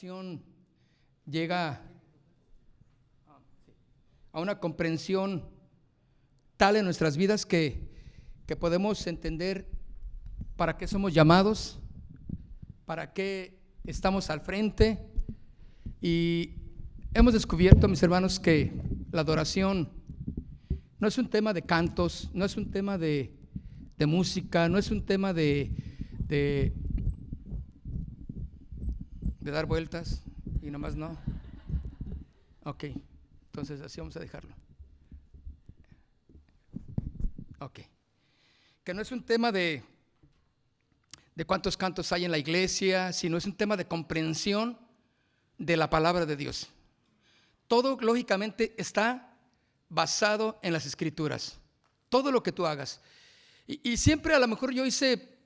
adoración llega a una comprensión tal en nuestras vidas que podemos entender para qué somos llamados, para qué estamos al frente. Y hemos descubierto, mis hermanos, que la adoración no es un tema de cantos, no es un tema de música, no es un tema de dar vueltas y nomás no. Ok, entonces así vamos a dejarlo. Ok, que no es un tema de cuántos cantos hay en la iglesia, sino es un tema de comprensión de la palabra de Dios. Todo lógicamente está basado en las escrituras, todo lo que tú hagas. Y siempre a lo mejor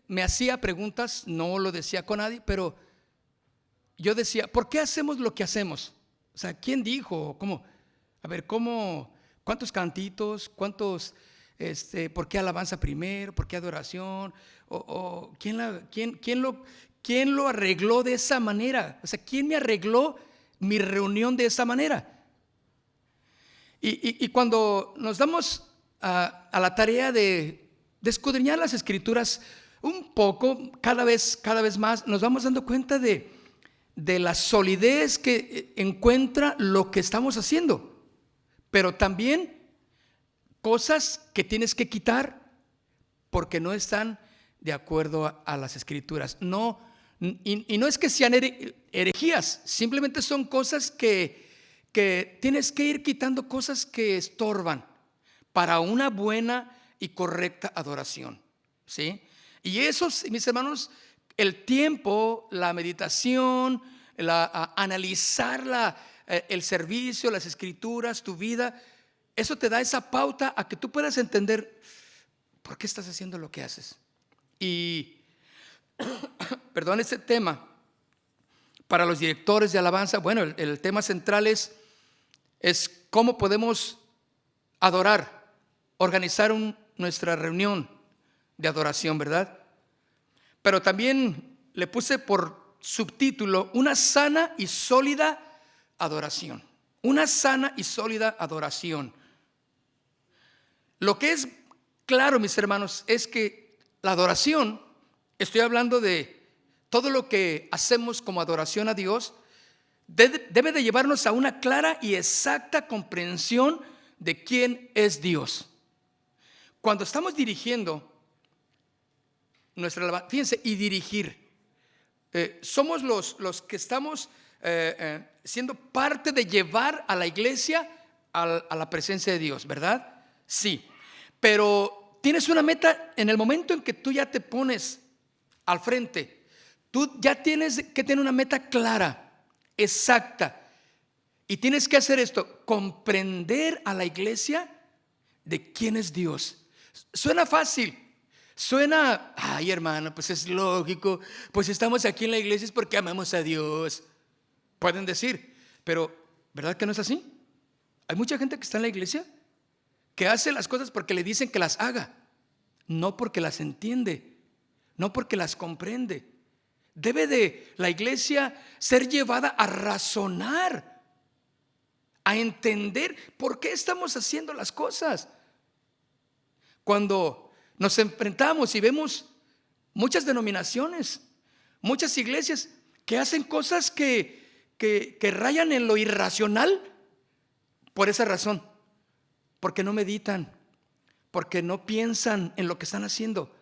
me hacía preguntas, no lo decía con nadie, pero yo decía, ¿por qué hacemos lo que hacemos? O sea, ¿quién dijo? ¿Cómo? A ver, ¿cuántos cantitos? ¿Cuántos? ¿Por qué alabanza primero? ¿Por qué adoración? ¿Quién lo arregló de esa manera? O sea, ¿quién me arregló mi reunión de esa manera? Y cuando nos damos a la tarea de escudriñar las escrituras un poco, cada vez más, nos vamos dando cuenta de la solidez que encuentra lo que estamos haciendo, pero también cosas que tienes que quitar porque no están de acuerdo a las escrituras. No, y no es que sean herejías, simplemente son cosas que tienes que ir quitando, cosas que estorban para una buena y correcta adoración, ¿sí? Y eso, mis hermanos, el tiempo, la meditación, analizar el servicio, las escrituras, tu vida, eso te da esa pauta a que tú puedas entender por qué estás haciendo lo que haces. Y, perdón, este tema para los directores de alabanza, bueno, el tema central es cómo podemos adorar, organizar nuestra reunión de adoración, ¿verdad? Pero también le puse por subtítulo una sana y sólida adoración. Una sana y sólida adoración. Lo que es claro, mis hermanos, es que la adoración, estoy hablando de todo lo que hacemos como adoración a Dios, debe de llevarnos a una clara y exacta comprensión de quién es Dios. Cuando estamos dirigiendo nuestra alabanza, fíjense, y dirigir, somos los que estamos siendo parte de llevar a la iglesia a la presencia de Dios, ¿verdad? Sí, pero tienes una meta en el momento en que tú ya te pones al frente. Tú ya tienes que tener una meta clara, exacta, y tienes que hacer esto: comprender a la iglesia de quién es Dios. Suena fácil, suena, ay hermano, pues es lógico, pues estamos aquí en la iglesia es porque amamos a Dios, pueden decir, pero ¿verdad que no es así? Hay mucha gente que está en la iglesia que hace las cosas porque le dicen que las haga, no porque las entiende, no porque las comprende. Debe de la iglesia ser llevada a razonar, a entender por qué estamos haciendo las cosas. Cuando nos enfrentamos y vemos muchas denominaciones, muchas iglesias que hacen cosas que rayan en lo irracional, por esa razón, porque no meditan, porque no piensan en lo que están haciendo.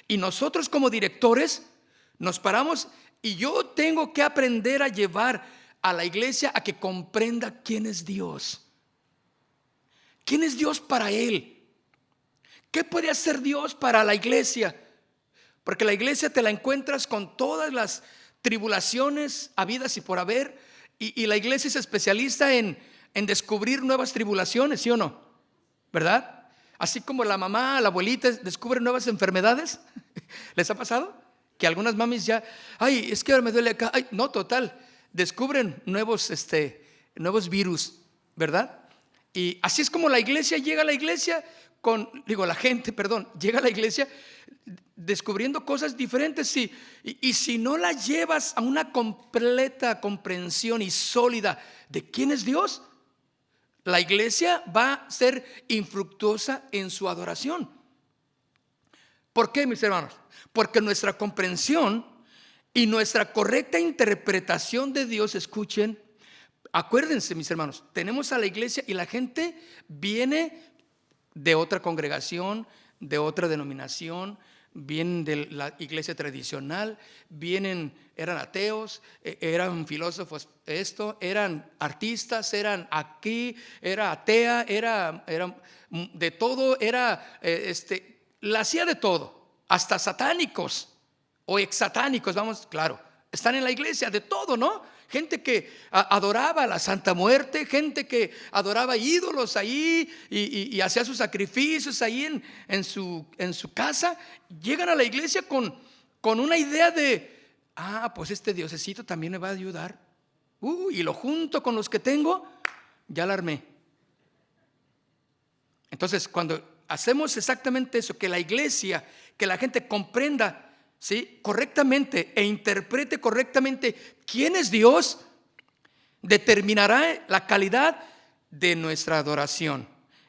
Y nosotros como directores nos paramos y yo tengo que aprender a llevar a la iglesia a que comprenda quién es Dios. ¿Quién es Dios para él? ¿Qué puede hacer Dios para la iglesia? Porque la iglesia te la encuentras con todas las tribulaciones habidas y por haber, y la iglesia es especialista en descubrir nuevas tribulaciones, ¿sí o no? ¿Verdad? Así como la mamá, la abuelita descubre nuevas enfermedades. ¿Les ha pasado? Que algunas mamis ya, ay, es que ahora me duele acá. Ay, no, total, descubren nuevos virus, ¿verdad? Y así es como la iglesia llega a la iglesia la gente, llega a la iglesia descubriendo cosas diferentes y si no la llevas a una completa comprensión y sólida de quién es Dios, la iglesia va a ser infructuosa en su adoración. ¿Por qué, mis hermanos? Porque nuestra comprensión y nuestra correcta interpretación de Dios, escuchen, acuérdense, mis hermanos, tenemos a la iglesia y la gente viene de otra congregación, de otra denominación, vienen de la iglesia tradicional, eran ateos, eran filósofos, eran artistas, eran aquí, era atea, era de todo, la hacía de todo, hasta satánicos o exsatánicos, claro, están en la iglesia, de todo, ¿no? Gente que adoraba a la Santa Muerte, gente que adoraba ídolos ahí y hacía sus sacrificios ahí en su casa. Llegan a la iglesia con una idea de, pues este diosecito también me va a ayudar. Y lo junto con los que tengo, ya la armé. Entonces, cuando hacemos exactamente eso, que la iglesia, que la gente comprenda, ¿sí?, correctamente e interprete correctamente quién es Dios, determinará la calidad de nuestra adoración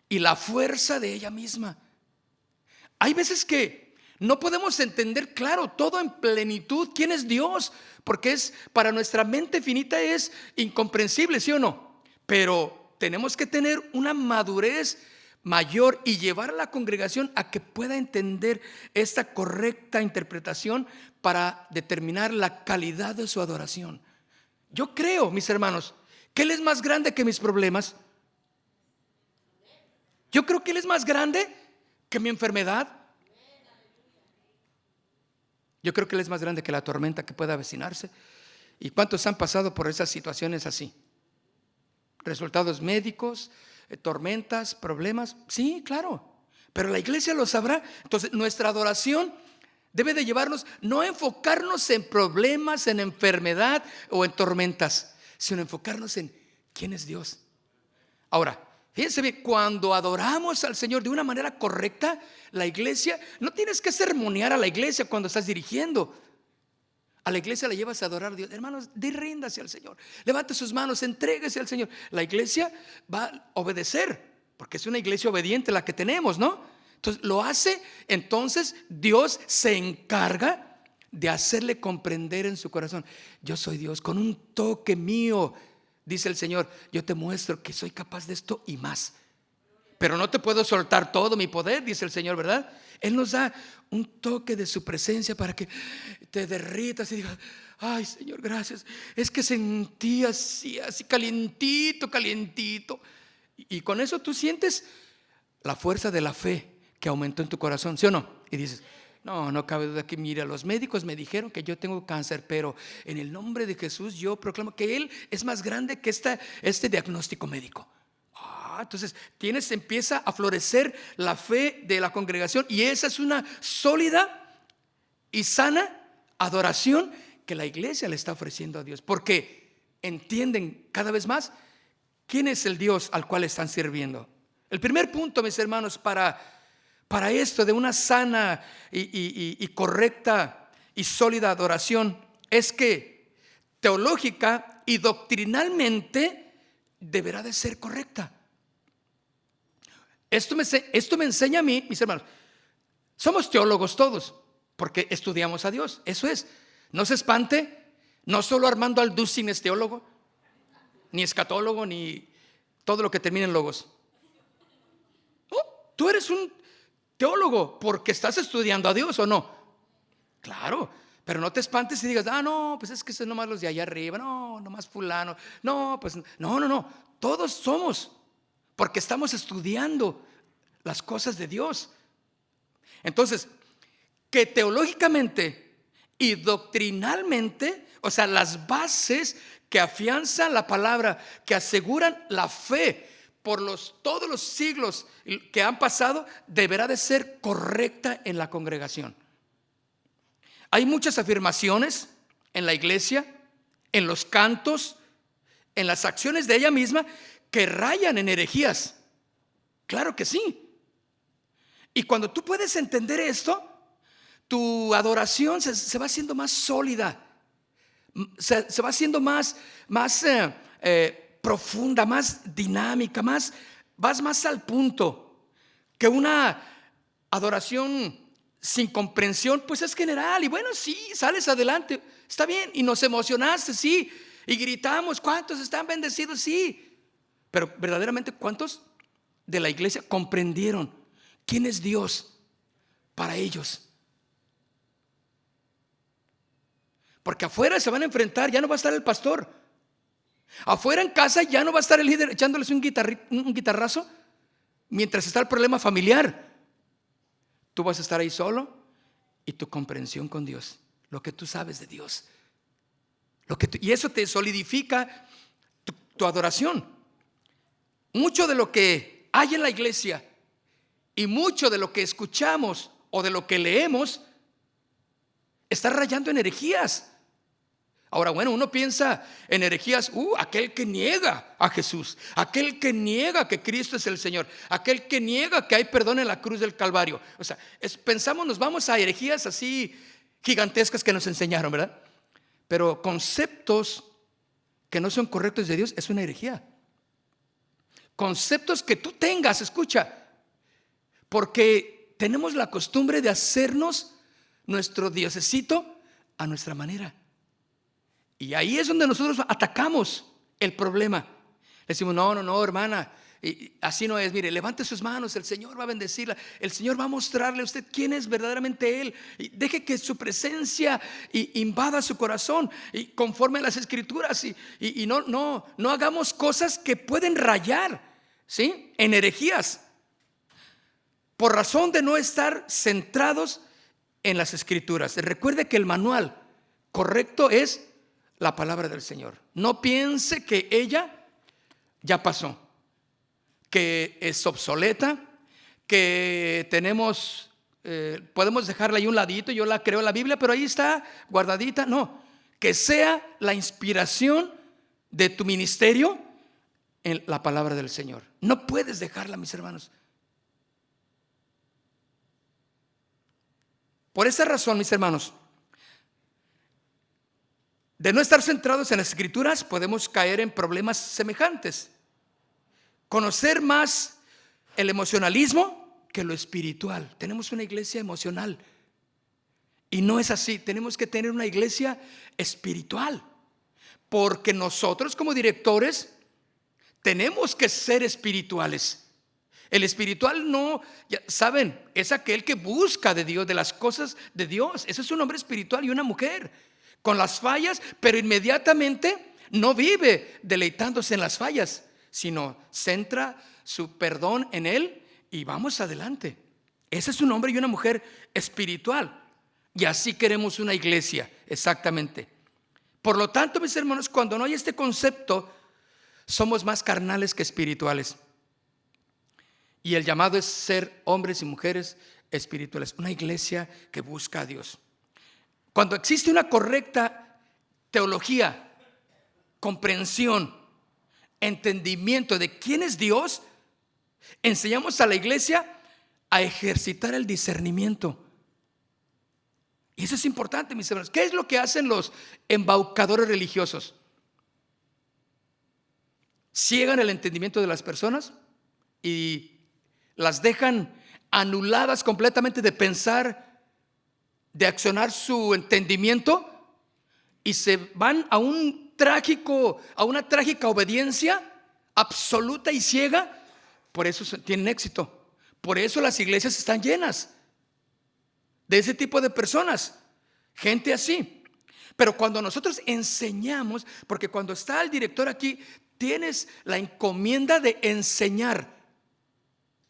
y la fuerza de ella misma. Hay veces que no podemos entender claro todo en plenitud quién es Dios, porque para nuestra mente finita es incomprensible, ¿sí o no? Pero tenemos que tener una madurez mayor y llevar a la congregación a que pueda entender esta correcta interpretación para determinar la calidad de su adoración. Yo creo, mis hermanos, que Él es más grande que mis problemas. Yo creo que Él es más grande que mi enfermedad. Yo creo que Él es más grande que la tormenta que pueda avecinarse. ¿Y cuántos han pasado por esas situaciones así? Resultados médicos, tormentas, problemas. Sí, claro, pero la iglesia lo sabrá. Entonces nuestra adoración debe de llevarnos no a enfocarnos en problemas, en enfermedad o en tormentas, sino enfocarnos en quién es Dios. Ahora, fíjense bien, cuando adoramos al Señor de una manera correcta, la iglesia, no tienes que sermonear a la iglesia cuando estás dirigiendo. A la iglesia la llevas a adorar a Dios. Hermanos, ríndase al Señor, levante sus manos, entréguese al Señor. La iglesia va a obedecer, porque es una iglesia obediente la que tenemos, ¿no? Entonces lo hace, entonces Dios se encarga de hacerle comprender en su corazón: yo soy Dios, con un toque mío, dice el Señor, yo te muestro que soy capaz de esto y más. Pero no te puedo soltar todo mi poder, dice el Señor, ¿verdad? Él nos da un toque de su presencia para que te derritas y digas: ay, Señor, gracias. Es que sentí así calientito. Y con eso tú sientes la fuerza de la fe que aumentó en tu corazón, ¿sí o no? Y dices: no cabe duda que, mira, los médicos me dijeron que yo tengo cáncer, pero en el nombre de Jesús yo proclamo que Él es más grande que este diagnóstico médico. Entonces empieza a florecer la fe de la congregación, y esa es una sólida y sana adoración que la iglesia le está ofreciendo a Dios, porque entienden cada vez más quién es el Dios al cual están sirviendo. El primer punto, mis hermanos, para esto de una sana y correcta y sólida adoración es que teológica y doctrinalmente deberá de ser correcta. Esto me enseña a mí, mis hermanos, somos teólogos todos, porque estudiamos a Dios. Eso es, no se espante, no solo Armando Alducin es teólogo, ni escatólogo, ni todo lo que termina en logos. Tú eres un teólogo porque estás estudiando a Dios, ¿o no? Claro, pero no te espantes y digas: no, pues es que son nomás los de allá arriba, no, nomás fulano, no, pues no, todos somos, porque estamos estudiando las cosas de Dios. Entonces, que teológicamente y doctrinalmente, o sea, las bases que afianzan la palabra, que aseguran la fe por todos los siglos que han pasado, deberá de ser correcta en la congregación. Hay muchas afirmaciones en la iglesia, en los cantos, en las acciones de ella misma, que rayan en herejías. Claro que sí. Y cuando tú puedes entender esto, tu adoración se va haciendo más sólida, se va haciendo más profunda, más dinámica, vas más al punto. Que una adoración sin comprensión, pues es general. Y bueno, sí, sales adelante, está bien. Y nos emocionaste, sí. Y gritamos, ¿cuántos están bendecidos? Sí. Pero verdaderamente, ¿cuántos de la iglesia comprendieron quién es Dios para ellos? Porque afuera se van a enfrentar, ya no va a estar el pastor. Afuera en casa ya no va a estar el líder echándoles un guitarrazo mientras está el problema familiar. Tú vas a estar ahí solo y tu comprensión con Dios, lo que tú sabes de Dios, y eso te solidifica tu adoración. Mucho de lo que hay en la iglesia y mucho de lo que escuchamos o de lo que leemos está rayando en herejías. Ahora, bueno, uno piensa en herejías, aquel que niega a Jesús, aquel que niega que Cristo es el Señor, aquel que niega que hay perdón en la cruz del Calvario. O sea, pensamos, nos vamos a herejías así gigantescas que nos enseñaron, ¿verdad? Pero conceptos que no son correctos de Dios es una herejía. Conceptos que tú tengas, escucha, porque tenemos la costumbre de hacernos nuestro diosecito a nuestra manera. Y ahí es donde nosotros atacamos el problema. Le decimos, no, hermana, así no es. Mire, levante sus manos, el Señor va a bendecirla. El Señor va a mostrarle a usted quién es verdaderamente Él. Y deje que su presencia invada su corazón y conforme a las Escrituras. Y no hagamos cosas que pueden rayar, ¿sí?, en herejías, por razón de no estar centrados en las Escrituras. Recuerde que el manual correcto es la palabra del Señor. No piense que ella ya pasó, que es obsoleta, que podemos dejarla ahí un ladito. Yo la creo en la Biblia, pero ahí está guardadita. No, que sea la inspiración de tu ministerio en la palabra del Señor. No puedes dejarla, mis hermanos. Por esa razón, mis hermanos, de no estar centrados en las Escrituras, podemos caer en problemas semejantes. Conocer más el emocionalismo que lo espiritual. Tenemos una iglesia emocional y no es así. Tenemos que tener una iglesia espiritual, porque nosotros como directores tenemos que ser espirituales. El espiritual no, ya saben, es aquel que busca de Dios, de las cosas de Dios. Ese es un hombre espiritual y una mujer con las fallas, pero inmediatamente no vive deleitándose en las fallas, sino centra su perdón en Él y vamos adelante. Ese es un hombre y una mujer espiritual. Y así queremos una iglesia, exactamente. Por lo tanto, mis hermanos, cuando no hay este concepto, somos más carnales que espirituales. Y el llamado es ser hombres y mujeres espirituales, una iglesia que busca a Dios. Cuando existe una correcta teología, comprensión, entendimiento de quién es Dios, enseñamos a la iglesia a ejercitar el discernimiento. Y eso es importante, mis hermanos. ¿Qué es lo que hacen los embaucadores religiosos? Ciegan el entendimiento de las personas y las dejan anuladas completamente de pensar, de accionar su entendimiento, y se van a una trágica obediencia absoluta y ciega. Por eso tienen éxito. Por eso las iglesias están llenas de ese tipo de personas, gente así. Pero cuando nosotros enseñamos, porque cuando está el director aquí, tienes la encomienda de enseñar.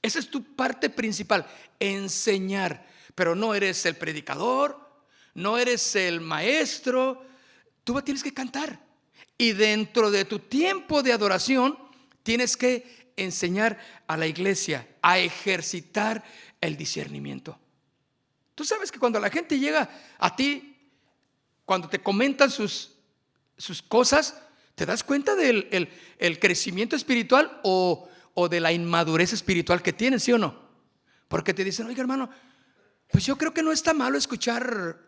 Esa es tu parte principal, enseñar. Pero no eres el predicador, no eres el maestro. Tú tienes que cantar. Y dentro de tu tiempo de adoración, tienes que enseñar a la iglesia a ejercitar el discernimiento. Tú sabes que cuando la gente llega a ti, cuando te comentan sus cosas, ¿te das cuenta del el crecimiento espiritual o de la inmadurez espiritual que tienen, sí o no? Porque te dicen, oiga hermano, pues yo creo que no está malo escuchar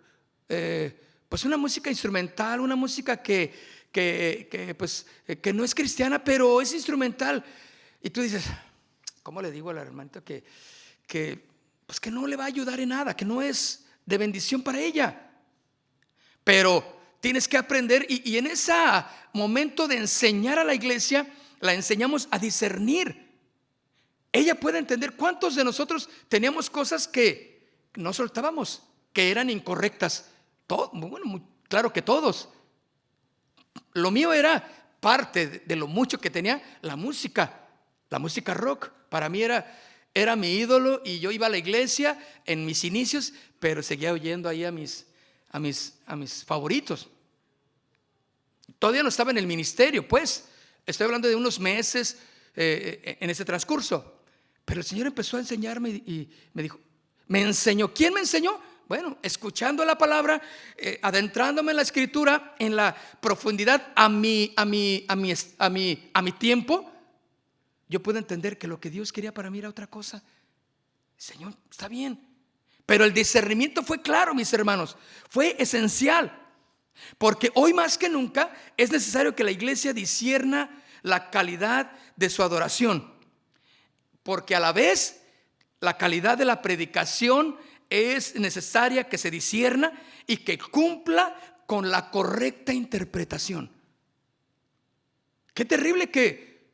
pues una música instrumental, una música que no es cristiana, pero es instrumental. Y tú dices, ¿cómo le digo al hermanito pues que no le va a ayudar en nada, que no es de bendición para ella? Pero tienes que aprender, y en ese momento de enseñar a la iglesia, la enseñamos a discernir. Ella puede entender. ¿Cuántos de nosotros teníamos cosas que no soltábamos, que eran incorrectas? Bueno, claro que todos. Lo mío era parte de lo mucho que tenía la música rock. Para mí era mi ídolo, y yo iba a la iglesia en mis inicios, pero seguía oyendo ahí a mis favoritos. Todavía no estaba en el ministerio, pues estoy hablando de unos meses en ese transcurso. Pero el Señor empezó a enseñarme y me dijo, me enseñó. ¿Quién me enseñó? Bueno, escuchando la palabra, adentrándome en la escritura, en la profundidad a mi tiempo, yo pude entender que lo que Dios quería para mí era otra cosa. Señor, está bien. Pero el discernimiento fue claro, mis hermanos, fue esencial. Porque hoy más que nunca es necesario que la iglesia discierna la calidad de su adoración. Porque a la vez la calidad de la predicación es necesaria que se discierna y que cumpla con la correcta interpretación. Qué terrible que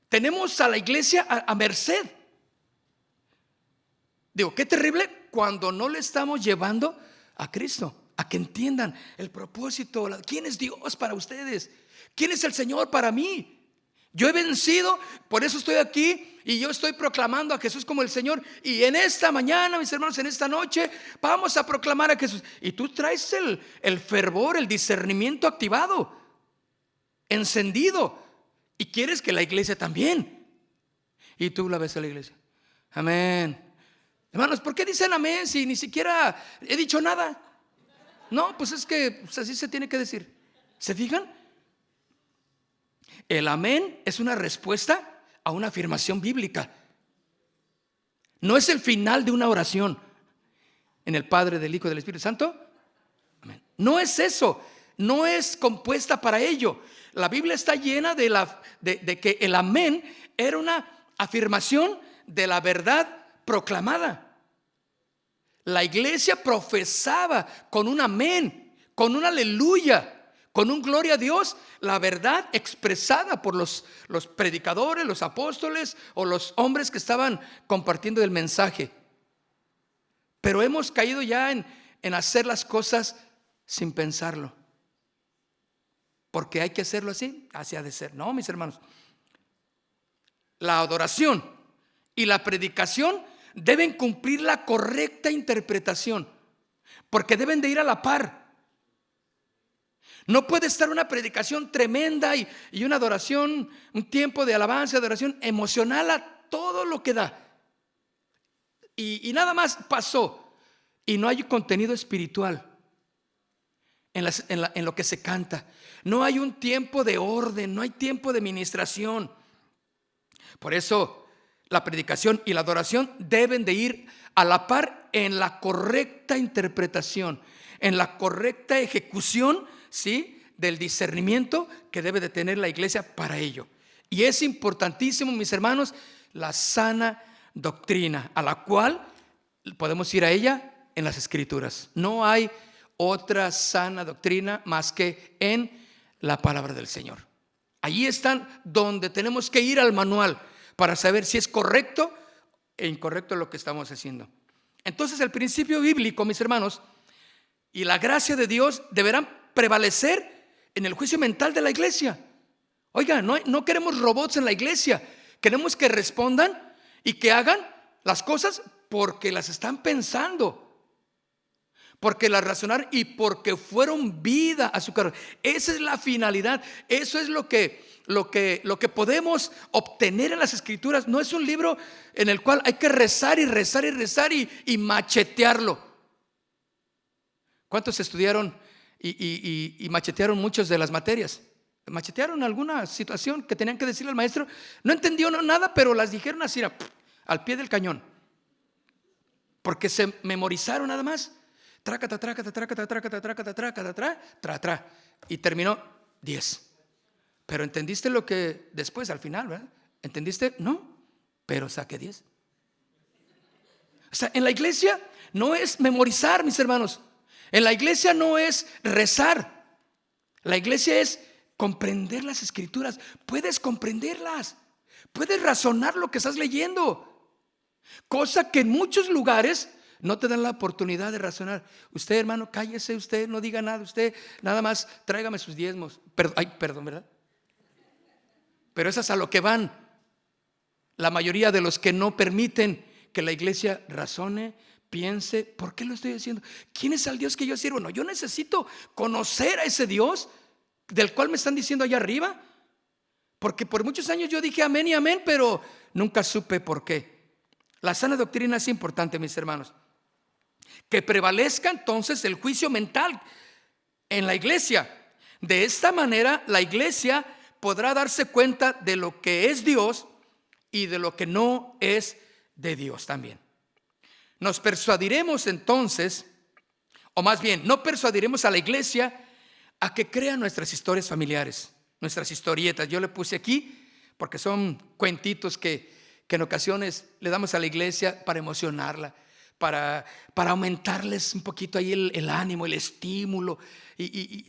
tenemos a la iglesia a merced. Digo, qué terrible cuando no le estamos llevando a Cristo, a que entiendan el propósito. ¿Quién es Dios para ustedes? ¿Quién es el Señor para mí? Yo he vencido, por eso estoy aquí, y yo estoy proclamando a Jesús como el Señor. Y en esta mañana, mis hermanos, en esta noche, vamos a proclamar a Jesús. Y tú traes el fervor, el discernimiento activado, encendido, y quieres que la iglesia también. Y tú la ves a la iglesia. Amén. Hermanos, ¿por qué dicen amén si ni siquiera he dicho nada? No, pues es que pues así se tiene que decir. ¿Se fijan? El amén es una respuesta a una afirmación bíblica. No es el final de una oración en el Padre, del Hijo y del Espíritu Santo. Amén. No es eso. No es compuesta para ello. La Biblia está llena de que el amén era una afirmación de la verdad proclamada. La iglesia profesaba con un amén, con un aleluya, con un gloria a Dios, la verdad expresada por los predicadores, los apóstoles o los hombres que estaban compartiendo el mensaje. Pero hemos caído ya en hacer las cosas sin pensarlo. Porque hay que hacerlo así ha de ser. No, mis hermanos. La adoración y la predicación deben cumplir la correcta interpretación, porque deben de ir a la par. No puede estar una predicación tremenda y una adoración, un tiempo de alabanza, adoración emocional a todo lo que da. Y nada más pasó y no hay contenido espiritual en lo que se canta. No hay un tiempo de orden, no hay tiempo de ministración. Por eso la predicación y la adoración deben de ir a la par en la correcta interpretación, en la correcta ejecución, ¿sí?, del discernimiento que debe de tener la iglesia para ello. Y es importantísimo, mis hermanos, la sana doctrina, a la cual podemos ir a ella en las Escrituras. No hay otra sana doctrina más que en la palabra del Señor. Allí están donde tenemos que ir al manual para saber si es correcto e incorrecto lo que estamos haciendo. Entonces el principio bíblico, mis hermanos, y la gracia de Dios deberán prevalecer en el juicio mental de la iglesia. Oiga, no queremos robots en la iglesia. Queremos que respondan y que hagan las cosas porque las están pensando, porque las razonaron y porque fueron vida a su cargo. Esa es la finalidad. Eso es lo que podemos obtener en las Escrituras. No es un libro en el cual hay que rezar y rezar y rezar y machetearlo. ¿Cuántos estudiaron y machetearon muchas de las materias? Machetearon alguna situación que tenían que decirle al maestro. No entendió nada, pero las dijeron así al pie del cañón. porque se memorizaron nada más. Trácata, trácata, trácata, trácata, trácata, trácata, tra. Y terminó 10. Pero ¿entendiste lo que después, al final, verdad? ¿Entendiste? No, pero saqué 10. O sea, en la iglesia no es memorizar, mis hermanos. En la iglesia no es rezar. La iglesia es comprender las escrituras. Puedes comprenderlas. Puedes razonar lo que estás leyendo. Cosa que en muchos lugares no te dan la oportunidad de razonar. Usted, hermano, cállese, usted no diga nada, usted nada más tráigame sus diezmos. Perdón, ¿verdad? Pero eso es a lo que van la mayoría de los que no permiten que la iglesia razone, piense. ¿Por qué lo estoy diciendo? ¿Quién es el Dios que yo sirvo? No, yo necesito conocer a ese Dios del cual me están diciendo allá arriba. Porque por muchos años yo dije amén y amén, pero nunca supe por qué. La sana doctrina es importante, mis hermanos. Que prevalezca entonces el juicio mental en la iglesia. De esta manera la iglesia podrá darse cuenta de lo que es Dios y de lo que no es de Dios también. Nos persuadiremos entonces, o más bien, no persuadiremos a la iglesia a que crea nuestras historias familiares, nuestras historietas. Yo le puse aquí porque son cuentitos que en ocasiones le damos a la iglesia para emocionarla, para aumentarles un poquito ahí el ánimo, el estímulo. Y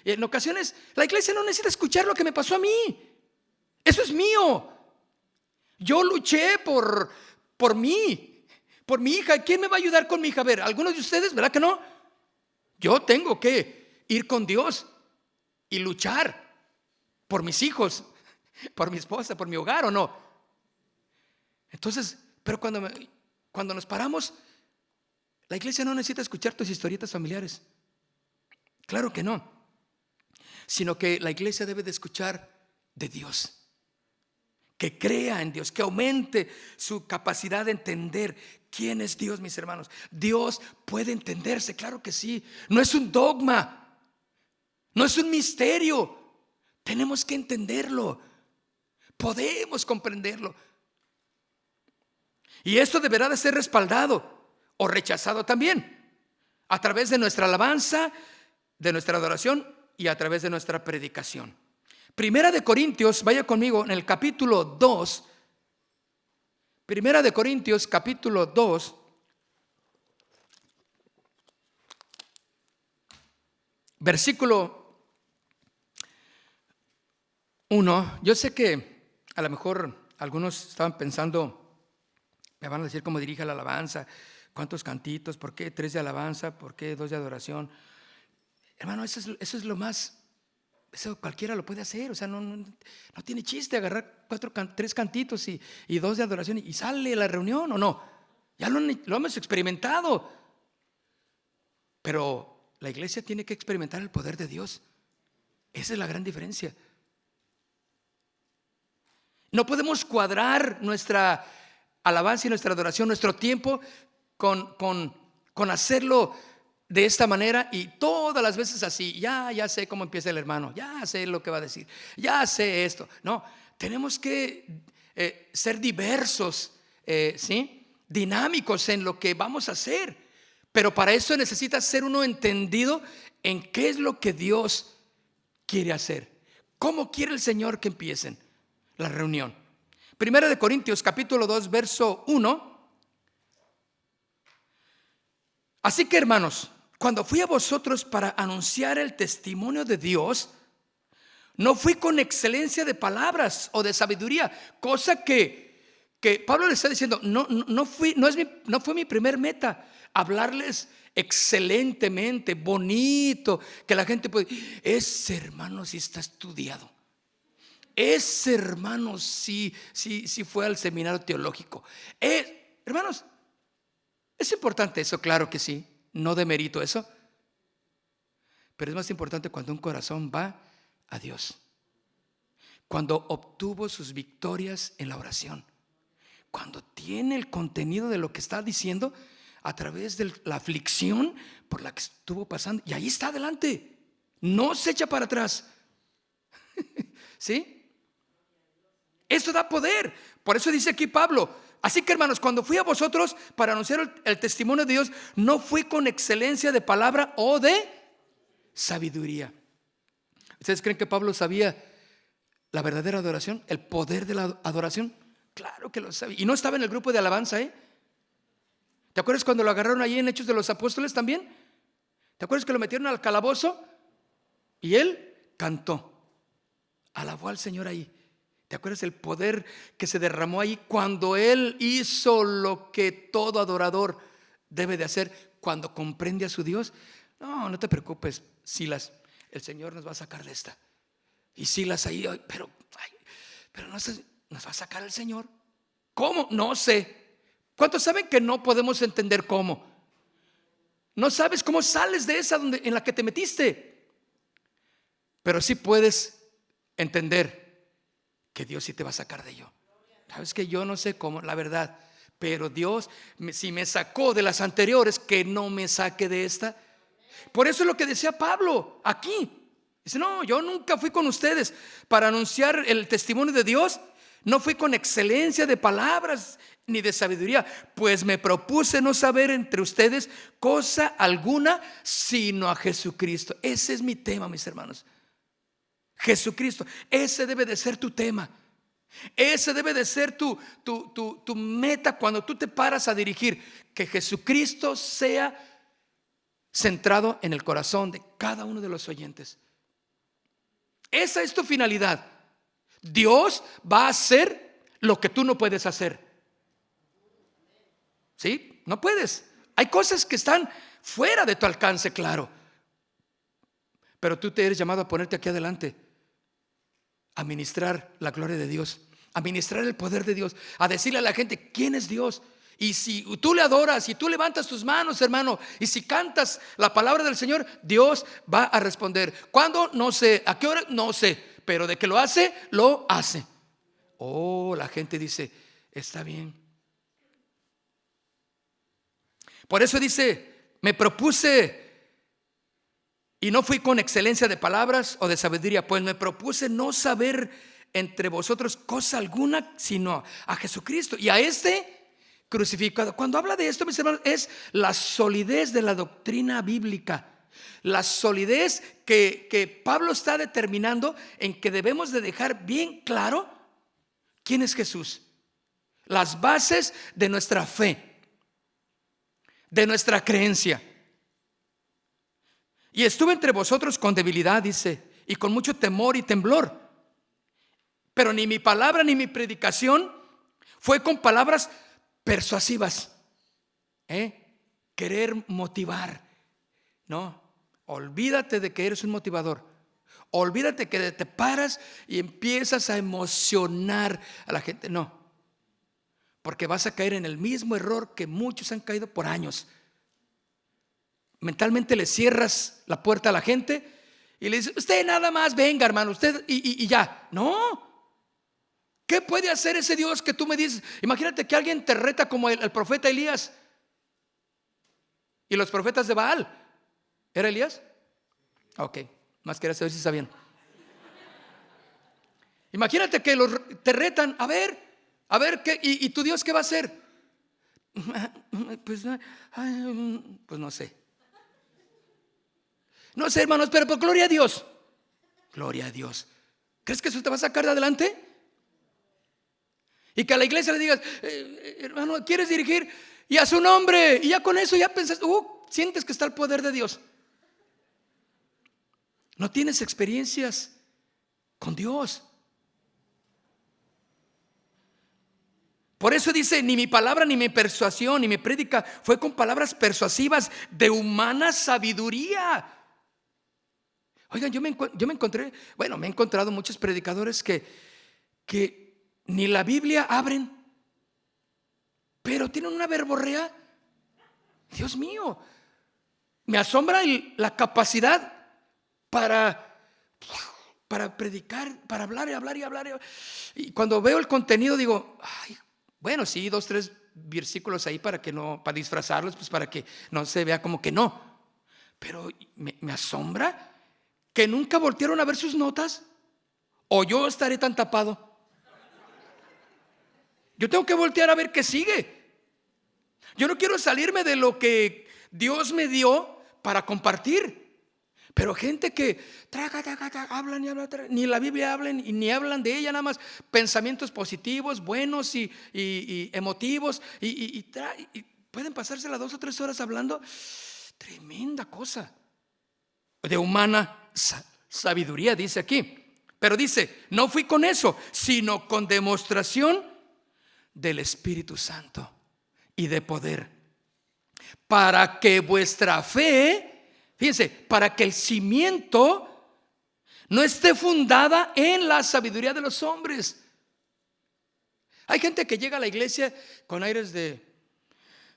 en ocasiones la iglesia no necesita escuchar lo que me pasó a mí. Eso es mío. Yo luché por mí, por mi hija. ¿Quién me va a ayudar con mi hija? A ver, algunos de ustedes, ¿verdad que no? Yo tengo que ir con Dios y luchar por mis hijos, por mi esposa, por mi hogar, ¿o no? Entonces, pero cuando nos paramos, la iglesia no necesita escuchar tus historietas familiares. Claro que no. Sino que la iglesia debe de escuchar de Dios. Que crea en Dios, que aumente su capacidad de entender quién es Dios, mis hermanos. Dios puede entenderse, claro que sí. No es un dogma, no es un misterio. Tenemos que entenderlo. Podemos comprenderlo. Y esto deberá de ser respaldado o rechazado también a través de nuestra alabanza, de nuestra adoración y a través de nuestra predicación. Primera de Corintios, vaya conmigo en el capítulo 2. Primera de Corintios, capítulo 2. Versículo 1. Yo sé que a lo mejor algunos estaban pensando, me van a decir cómo dirige la alabanza, cuántos cantitos, por qué 3 de alabanza, por qué 2 de adoración. Hermano, eso es lo más, eso cualquiera lo puede hacer. O sea, no tiene chiste agarrar 3 cantitos y 2 de adoración y sale la reunión, ¿o no? Ya lo hemos experimentado. Pero la iglesia tiene que experimentar el poder de Dios. Esa es la gran diferencia. No podemos cuadrar nuestra alabanza y nuestra adoración, nuestro tiempo con hacerlo de esta manera y todas las veces así. Ya sé cómo empieza el hermano, ya sé lo que va a decir, ya sé esto. No, tenemos que ser diversos, ¿sí? Dinámicos en lo que vamos a hacer. Pero para eso necesita ser uno entendido en qué es lo que Dios quiere hacer. ¿Cómo quiere el Señor que empiecen la reunión? Primera de Corintios capítulo 2 verso 1. Así que, hermanos, cuando fui a vosotros para anunciar el testimonio de Dios, no fui con excelencia de palabras o de sabiduría, cosa que Pablo le está diciendo, no fue mi primer meta hablarles excelentemente, bonito, que la gente puede, ese hermano sí está estudiado. Ese hermano sí fue al seminario teológico. Hermanos, es importante eso, claro que sí. No demerito eso. Pero es más importante cuando un corazón va a Dios. Cuando obtuvo sus victorias en la oración. Cuando tiene el contenido de lo que está diciendo a través de la aflicción por la que estuvo pasando. Y ahí está adelante. No se echa para atrás. ¿Sí? Eso da poder. Por eso dice aquí Pablo Así que, hermanos, cuando fui a vosotros para anunciar el testimonio de Dios, no fui con excelencia de palabra o de sabiduría. ¿Ustedes creen que Pablo sabía la verdadera adoración? ¿El poder de la adoración? Claro que lo sabía. Y no estaba en el grupo de alabanza, ¿eh? ¿Te acuerdas cuando lo agarraron ahí en Hechos de los Apóstoles también? ¿Te acuerdas que lo metieron al calabozo? Y él cantó, alabó al Señor ahí. ¿Te acuerdas el poder que se derramó ahí cuando él hizo lo que todo adorador debe de hacer cuando comprende a su Dios? No, no te preocupes, Silas, el Señor nos va a sacar de esta. Y Silas ahí, pero no sé, ¿nos va a sacar el Señor? ¿Cómo? No sé. ¿Cuántos saben que no podemos entender cómo? No sabes cómo sales de esa en la que te metiste, pero sí puedes entender que Dios sí te va a sacar de ello. Sabes que yo no sé cómo, la verdad, pero Dios, si me sacó de las anteriores, que no me saque de esta. Por eso es lo que decía Pablo aquí. Dice, no, yo nunca fui con ustedes para anunciar el testimonio de Dios. No fui con excelencia de palabras ni de sabiduría, pues me propuse no saber entre ustedes cosa alguna, sino a Jesucristo. Ese es mi tema, mis hermanos. Jesucristo, ese debe de ser tu tema. Ese debe de ser tu meta cuando tú te paras a dirigir. Que Jesucristo sea centrado en el corazón de cada uno de los oyentes. Esa es tu finalidad. Dios va a hacer lo que tú no puedes hacer. ¿Sí? No puedes. Hay cosas que están fuera de tu alcance, claro. Pero tú te eres llamado a ponerte aquí adelante, a ministrar la gloria de Dios, a ministrar el poder de Dios, a decirle a la gente quién es Dios. Y si tú le adoras, si tú levantas tus manos, hermano, y si cantas la palabra del Señor, Dios va a responder. ¿Cuándo? No sé. ¿A qué hora? No sé. Pero de que lo hace, lo hace. Oh, la gente dice, está bien. Por eso dice, me propuse y no fui con excelencia de palabras o de sabiduría, pues me propuse no saber entre vosotros cosa alguna, sino a Jesucristo y a este crucificado. Cuando habla de esto, mis hermanos, es la solidez de la doctrina bíblica. La solidez que Pablo está determinando en que debemos de dejar bien claro quién es Jesús. Las bases de nuestra fe, de nuestra creencia. Y estuve entre vosotros con debilidad, dice, y con mucho temor y temblor. Pero ni mi palabra ni mi predicación fue con palabras persuasivas. Querer motivar. No, olvídate de que eres un motivador. Olvídate que te paras y empiezas a emocionar a la gente. No, porque vas a caer en el mismo error que muchos han caído por años. Mentalmente le cierras la puerta a la gente y le dices, usted nada más venga, hermano, usted y ya. No. ¿Qué puede hacer ese Dios que tú me dices? Imagínate que alguien te reta como el profeta Elías y los profetas de Baal. ¿Era Elías? Ok, más quería saber si sabían. Imagínate que te retan, a ver, ¿qué? ¿Y tu Dios qué va a hacer? Pues no sé. No sé, hermanos, pero gloria a Dios. Gloria a Dios. ¿Crees que eso te va a sacar de adelante? Y que a la iglesia le digas, hermano, ¿quieres dirigir? Y a su nombre. Y ya con eso ya pensas, sientes que está el poder de Dios. No tienes experiencias con Dios. Por eso dice, ni mi palabra, ni mi persuasión, ni mi prédica fue con palabras persuasivas de humana sabiduría. Oigan, yo me encontré, me he encontrado muchos predicadores que ni la Biblia abren, pero tienen una verborrea. Dios mío, me asombra la capacidad para predicar, para hablar y hablar y hablar. Y cuando veo el contenido digo, ay, bueno, sí, 2, 3 versículos ahí para disfrazarlos, pues para que no se vea como que no. Pero me asombra que nunca voltearon a ver sus notas. O yo estaré tan tapado. Yo tengo que voltear a ver qué sigue. Yo no quiero salirme de lo que Dios me dio para compartir. Pero gente que hablan y hablan, ni la Biblia hablan y ni hablan de ella, nada más pensamientos positivos, buenos y emotivos, y pueden pasarse las 2 o 3 horas hablando. Tremenda cosa de humana sabiduría, dice aquí. Pero dice, no fui con eso, sino con demostración del Espíritu Santo y de poder, para que vuestra fe, fíjense, para que el cimiento no esté fundada en la sabiduría de los hombres. Hay gente que llega a la iglesia con aires de,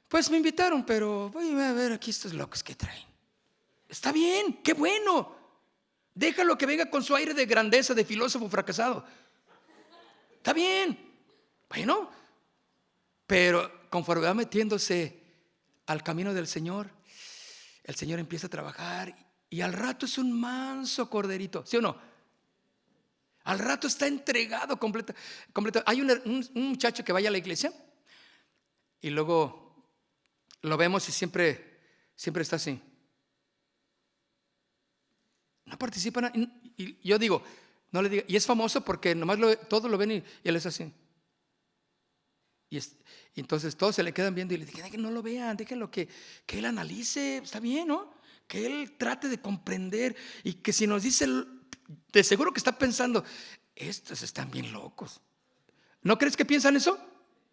pues me invitaron, pero voy a ver aquí estos locos que traen. Está bien, qué bueno. Déjalo que venga con su aire de grandeza, de filósofo fracasado. Está bien. Bueno, pero conforme va metiéndose al camino del Señor, el Señor empieza a trabajar y al rato es un manso corderito, ¿sí o no? Al rato está entregado completo. Hay un muchacho que vaya a la iglesia y luego lo vemos y siempre está así. No participa. Y yo digo, no le diga. Y es famoso porque nomás todos lo ven y él es así. Y entonces todos se le quedan viendo y le dije, que no lo vean, déjenlo que él analice, está bien, ¿no? Que él trate de comprender y que si nos dice, de seguro que está pensando, estos están bien locos. ¿No crees que piensan eso?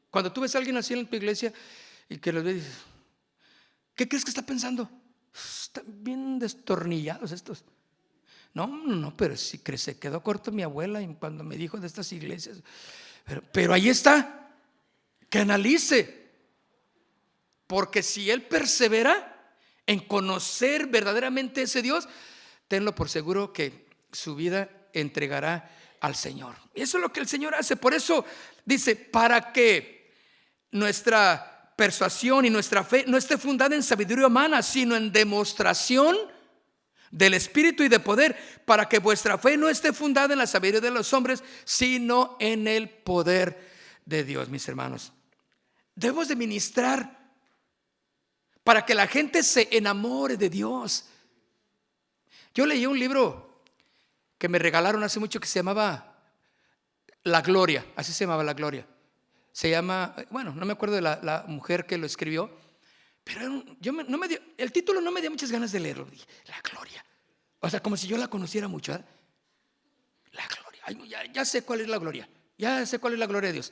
Cuando tú ves a alguien así en tu iglesia y que los ves, ¿qué crees que está pensando? Están bien destornillados estos. No, pero sí se quedó corto mi abuela cuando me dijo de estas iglesias. Pero ahí está. Que analice, porque si él persevera en conocer verdaderamente ese Dios, tenlo por seguro que su vida entregará al Señor. Y eso es lo que el Señor hace. Por eso dice, para que nuestra persuasión y nuestra fe no esté fundada en sabiduría humana, sino en demostración del Espíritu y de poder, para que vuestra fe no esté fundada en la sabiduría de los hombres, sino en el poder de Dios, mis hermanos. Debemos de ministrar para que la gente se enamore de Dios. Yo leí un libro que me regalaron hace mucho que se llamaba La Gloria, así se llamaba, La Gloria. Se llama, bueno, no me acuerdo de la mujer que lo escribió, pero el título no me dio muchas ganas de leerlo. Dije, La Gloria, o sea, como si yo la conociera mucho, ¿eh? La Gloria, ay, ya sé cuál es la gloria, ya sé cuál es la gloria de Dios.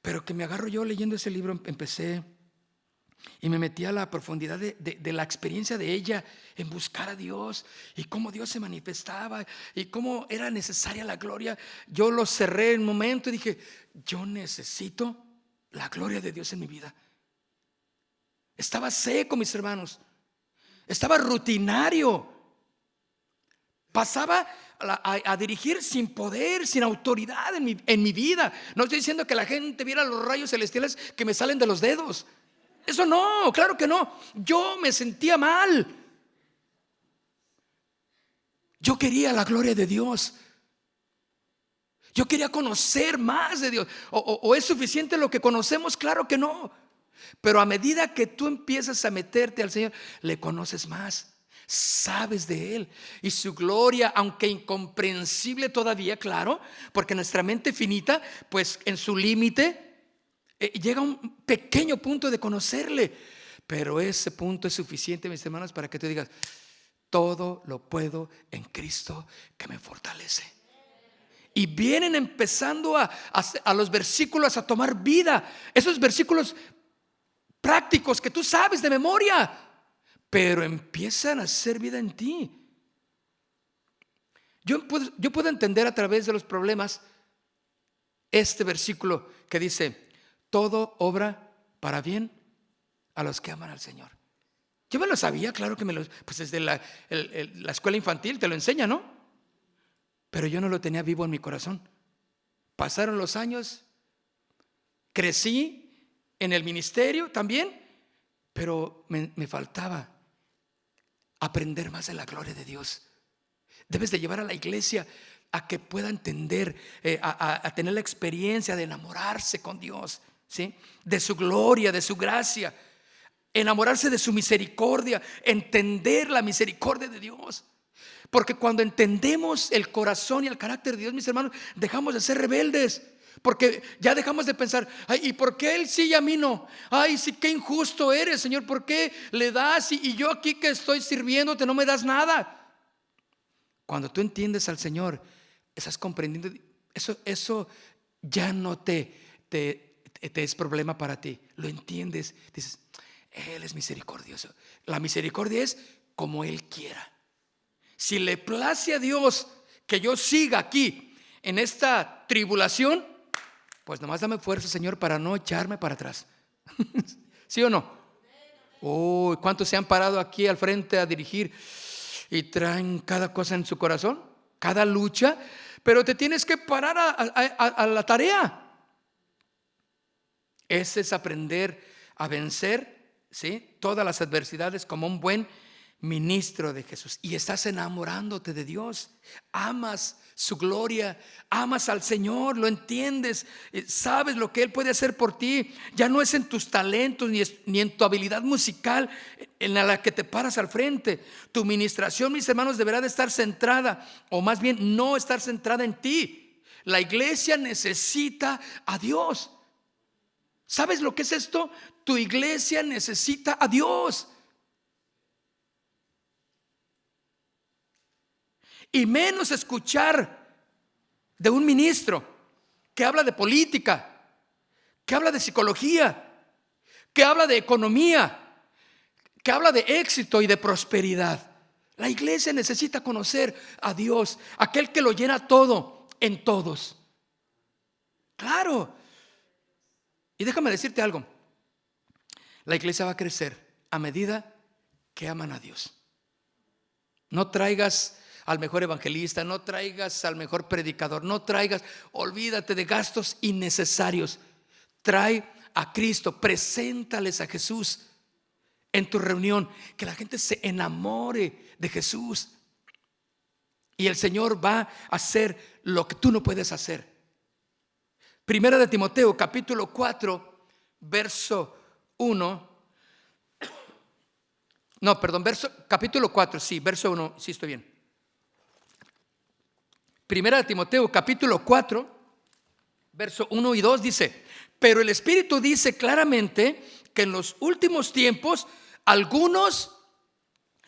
Pero que me agarro yo leyendo ese libro, empecé y me metí a la profundidad de la experiencia de ella en buscar a Dios y cómo Dios se manifestaba y cómo era necesaria la gloria. Yo lo cerré en un momento y dije, yo necesito la gloria de Dios en mi vida. Estaba seco, mis hermanos. Estaba rutinario. Pasaba a dirigir sin poder, sin autoridad en mi vida. No estoy diciendo que la gente viera los rayos celestiales que me salen de los dedos. Eso no, claro que no. Yo me sentía mal. Yo quería la gloria de Dios. Yo quería conocer más de Dios. ¿O es suficiente lo que conocemos? Claro que no. Pero a medida que tú empiezas a meterte al Señor, le conoces más. Sabes de Él y su gloria, aunque incomprensible todavía, claro, porque nuestra mente finita, pues en su límite llega a un pequeño punto de conocerle, pero ese punto es suficiente, mis hermanos, para que tú digas, todo lo puedo en Cristo que me fortalece. Y vienen empezando a los versículos a tomar vida, esos versículos prácticos que tú sabes de memoria, pero empiezan a hacer vida en ti. Yo puedo entender a través de los problemas este versículo que dice, todo obra para bien a los que aman al Señor. Yo me lo sabía, claro que pues desde la escuela infantil te lo enseña, ¿no? Pero yo no lo tenía vivo en mi corazón. Pasaron los años, crecí en el ministerio también, pero me faltaba aprender más de la gloria de Dios. Debes de llevar a la iglesia a que pueda entender, a tener la experiencia de enamorarse con Dios, ¿sí? De su gloria, de su gracia, enamorarse de su misericordia, entender la misericordia de Dios. Porque cuando entendemos el corazón y el carácter de Dios, mis hermanos, dejamos de ser rebeldes. Porque ya dejamos de pensar, ay, ¿y por qué Él sí y a mí no? Ay, sí, qué injusto eres, Señor, ¿por qué le das y yo aquí que estoy sirviéndote no me das nada? Cuando tú entiendes al Señor, estás comprendiendo, eso ya no te es problema para ti. Lo entiendes, dices, Él es misericordioso. La misericordia es como Él quiera. Si le place a Dios que yo siga aquí en esta tribulación, pues nomás dame fuerza, Señor, para no echarme para atrás. ¿Sí o no? Oh, ¿cuántos se han parado aquí al frente a dirigir y traen cada cosa en su corazón? Cada lucha, pero te tienes que parar a la tarea. Ese es aprender a vencer, ¿sí?, todas las adversidades como un buen ministro de Jesús. Y estás enamorándote de Dios, amas su gloria, amas al Señor, lo entiendes, sabes lo que Él puede hacer por ti. Ya no es en tus talentos ni en tu habilidad musical en la que te paras al frente. Tu ministración, mis hermanos, deberá de estar centrada, o más bien no estar centrada en ti. La iglesia necesita a Dios. ¿Sabes lo que es esto? Tu iglesia necesita a Dios. Y menos escuchar de un ministro que habla de política, que habla de psicología, que habla de economía, que habla de éxito y de prosperidad. La iglesia necesita conocer a Dios, aquel que lo llena todo en todos. Claro. Y déjame decirte algo. La iglesia va a crecer a medida que aman a Dios. No traigas al mejor evangelista, no traigas al mejor predicador, olvídate de gastos innecesarios. Trae a Cristo, preséntales a Jesús en tu reunión, que la gente se enamore de Jesús. Y el Señor va a hacer lo que tú no puedes hacer. Primera de Timoteo, capítulo 4, verso 1. No, perdón, capítulo 4, sí, verso 1, sí estoy bien. Primera de Timoteo, capítulo 4, verso 1 y 2 dice: pero el Espíritu dice claramente que en los últimos tiempos algunos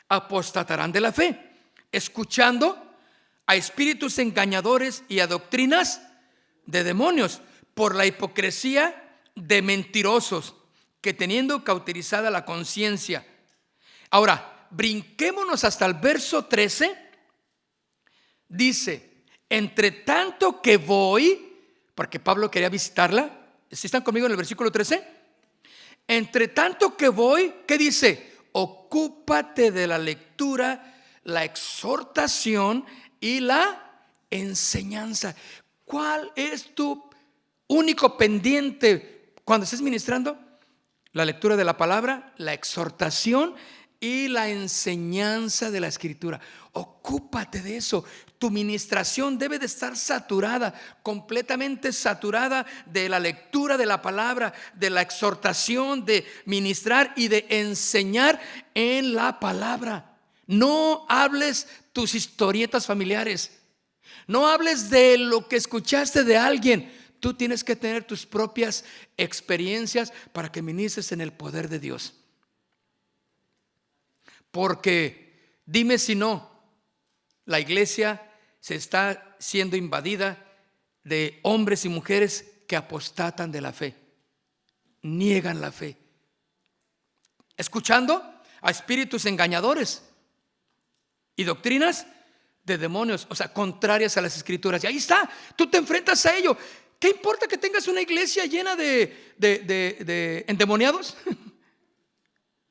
apostatarán de la fe, escuchando a espíritus engañadores y a doctrinas de demonios, por la hipocresía de mentirosos, que teniendo cauterizada la conciencia. Ahora, brinquémonos hasta el verso 13. Dice: entre tanto que voy, porque Pablo quería visitarla. ¿Sí están conmigo en el versículo 13? Entre tanto que voy, ¿qué dice? Ocúpate de la lectura, la exhortación y la enseñanza. ¿Cuál es tu único pendiente cuando estés ministrando? La lectura de la palabra, la exhortación y la enseñanza de la Escritura. Ocúpate de eso. Tu ministración debe de estar saturada, completamente saturada de la lectura de la palabra, de la exhortación, de ministrar y de enseñar en la palabra. No hables tus historietas familiares. No hables de lo que escuchaste de alguien. Tú tienes que tener tus propias experiencias para que ministres en el poder de Dios. Porque dime si no, la iglesia se está siendo invadida de hombres y mujeres que apostatan de la fe, niegan la fe, escuchando a espíritus engañadores y doctrinas de demonios, o sea, contrarias a las Escrituras. Y ahí está, tú te enfrentas a ello. ¿Qué importa que tengas una iglesia llena de endemoniados?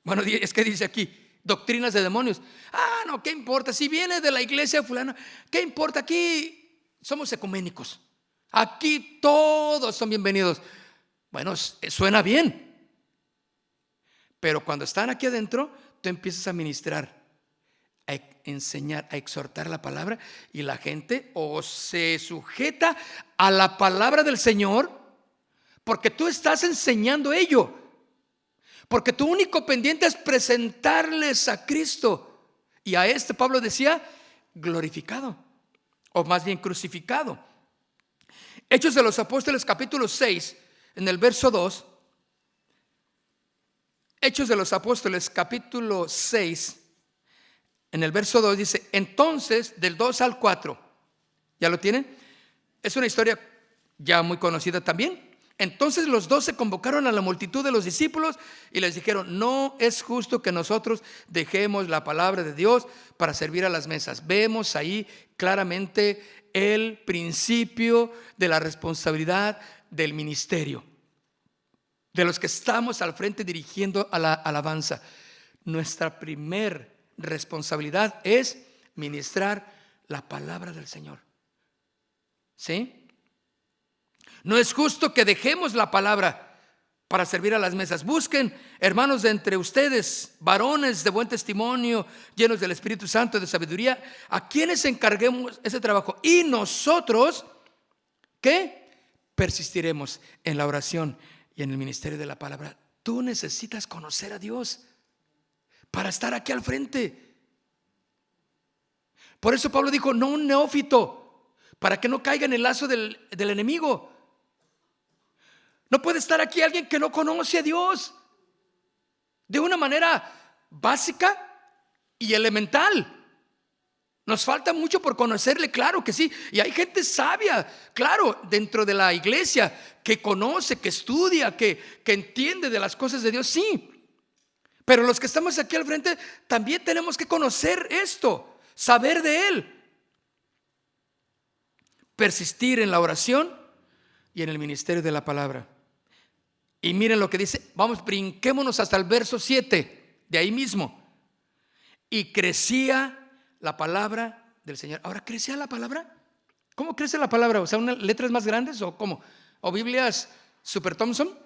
Bueno, es que dice aquí doctrinas de demonios. Ah, no, ¿qué importa? Si viene de la iglesia fulana, ¿qué importa? Aquí somos ecuménicos. Aquí todos son bienvenidos. Bueno, suena bien. Pero cuando están aquí adentro, tú empiezas a ministrar a enseñar, a exhortar la palabra, y la gente o se sujeta a la palabra del Señor porque tú estás enseñando ello, porque tu único pendiente es presentarles a Cristo, y a este Pablo decía glorificado, o más bien crucificado. Hechos de los Apóstoles capítulo 6, en el verso 2. Hechos de los Apóstoles capítulo 6, en el verso 2 dice: entonces, del 2 al 4, ¿ya lo tienen? Es una historia ya muy conocida también. Entonces los 12 convocaron a la multitud de los discípulos y les dijeron: no es justo que nosotros dejemos la palabra de Dios para servir a las mesas. Vemos ahí claramente el principio de la responsabilidad del ministerio, de los que estamos al frente dirigiendo a la alabanza. Nuestra primer responsabilidad es ministrar la palabra del Señor. ¿Sí? No es justo que dejemos la palabra para servir a las mesas. Busquen, hermanos, de entre ustedes, varones de buen testimonio, llenos del Espíritu Santo y de sabiduría, a quienes encarguemos ese trabajo. Y nosotros, ¿qué? Persistiremos en la oración y en el ministerio de la palabra. Tú necesitas conocer a Dios para estar aquí al frente. Por eso Pablo dijo: no un neófito, para que no caiga en el lazo del enemigo. No puede estar aquí alguien que no conoce a Dios de una manera básica y elemental. Nos falta mucho por conocerle, claro que sí. Y hay gente sabia, claro, dentro de la iglesia, que conoce, que estudia, que entiende de las cosas de Dios, sí. Pero los que estamos aquí al frente también tenemos que conocer esto, saber de Él. Persistir en la oración y en el ministerio de la palabra. Y miren lo que dice, vamos, brinquémonos hasta el verso 7, de ahí mismo. Y crecía la palabra del Señor. Ahora, ¿crecía la palabra? ¿Cómo crece la palabra? O sea, ¿unas letras más grandes o cómo? ¿O Biblias Super Thompson?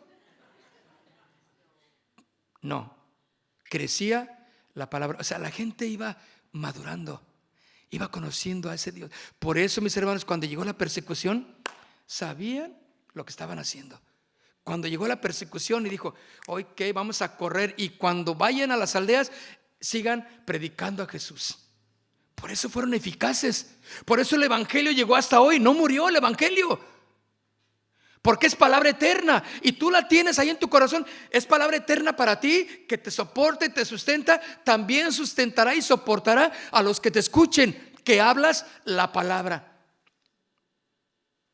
No, crecía la palabra. O sea, la gente iba madurando, iba conociendo a ese Dios. Por eso, mis hermanos, cuando llegó la persecución, sabían lo que estaban haciendo. Cuando llegó la persecución y dijo: ok, vamos a correr, y cuando vayan a las aldeas, sigan predicando a Jesús. Por eso fueron eficaces. Por eso el evangelio llegó hasta hoy. No murió el evangelio, porque es palabra eterna y tú la tienes ahí en tu corazón. Es palabra eterna para ti, que te soporta y te sustenta. También sustentará y soportará a los que te escuchen, que hablas la palabra.